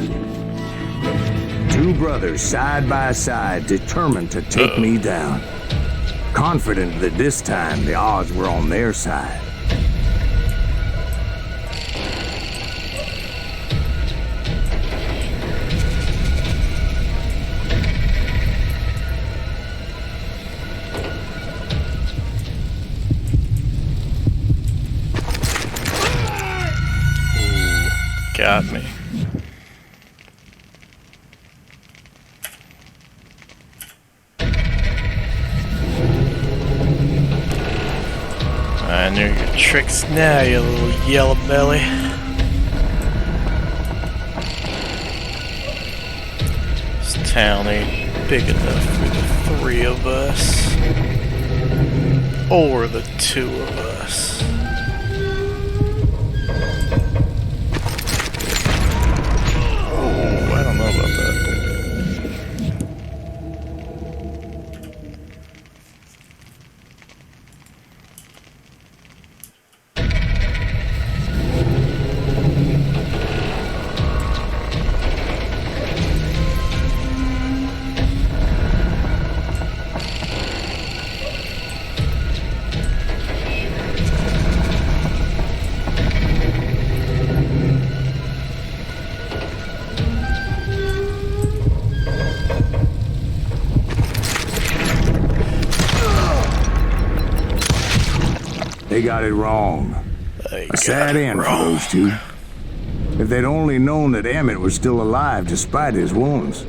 B: Two brothers side by side, determined to take me down. Confident that this time the odds were on their side.
A: Got me. I know your tricks now, you little yellow belly. This town ain't big enough for the three of us. Or the two of us. Oh, I don't know about that.
B: They got it wrong. A sad end for those two. If they'd only known that Emmett was still alive despite his wounds.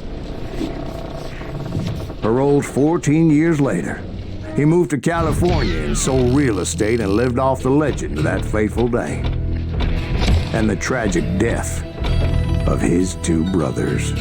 B: Paroled 14 years later, he moved to California and sold real estate and lived off the legend of that fateful day. And the tragic death of his two brothers.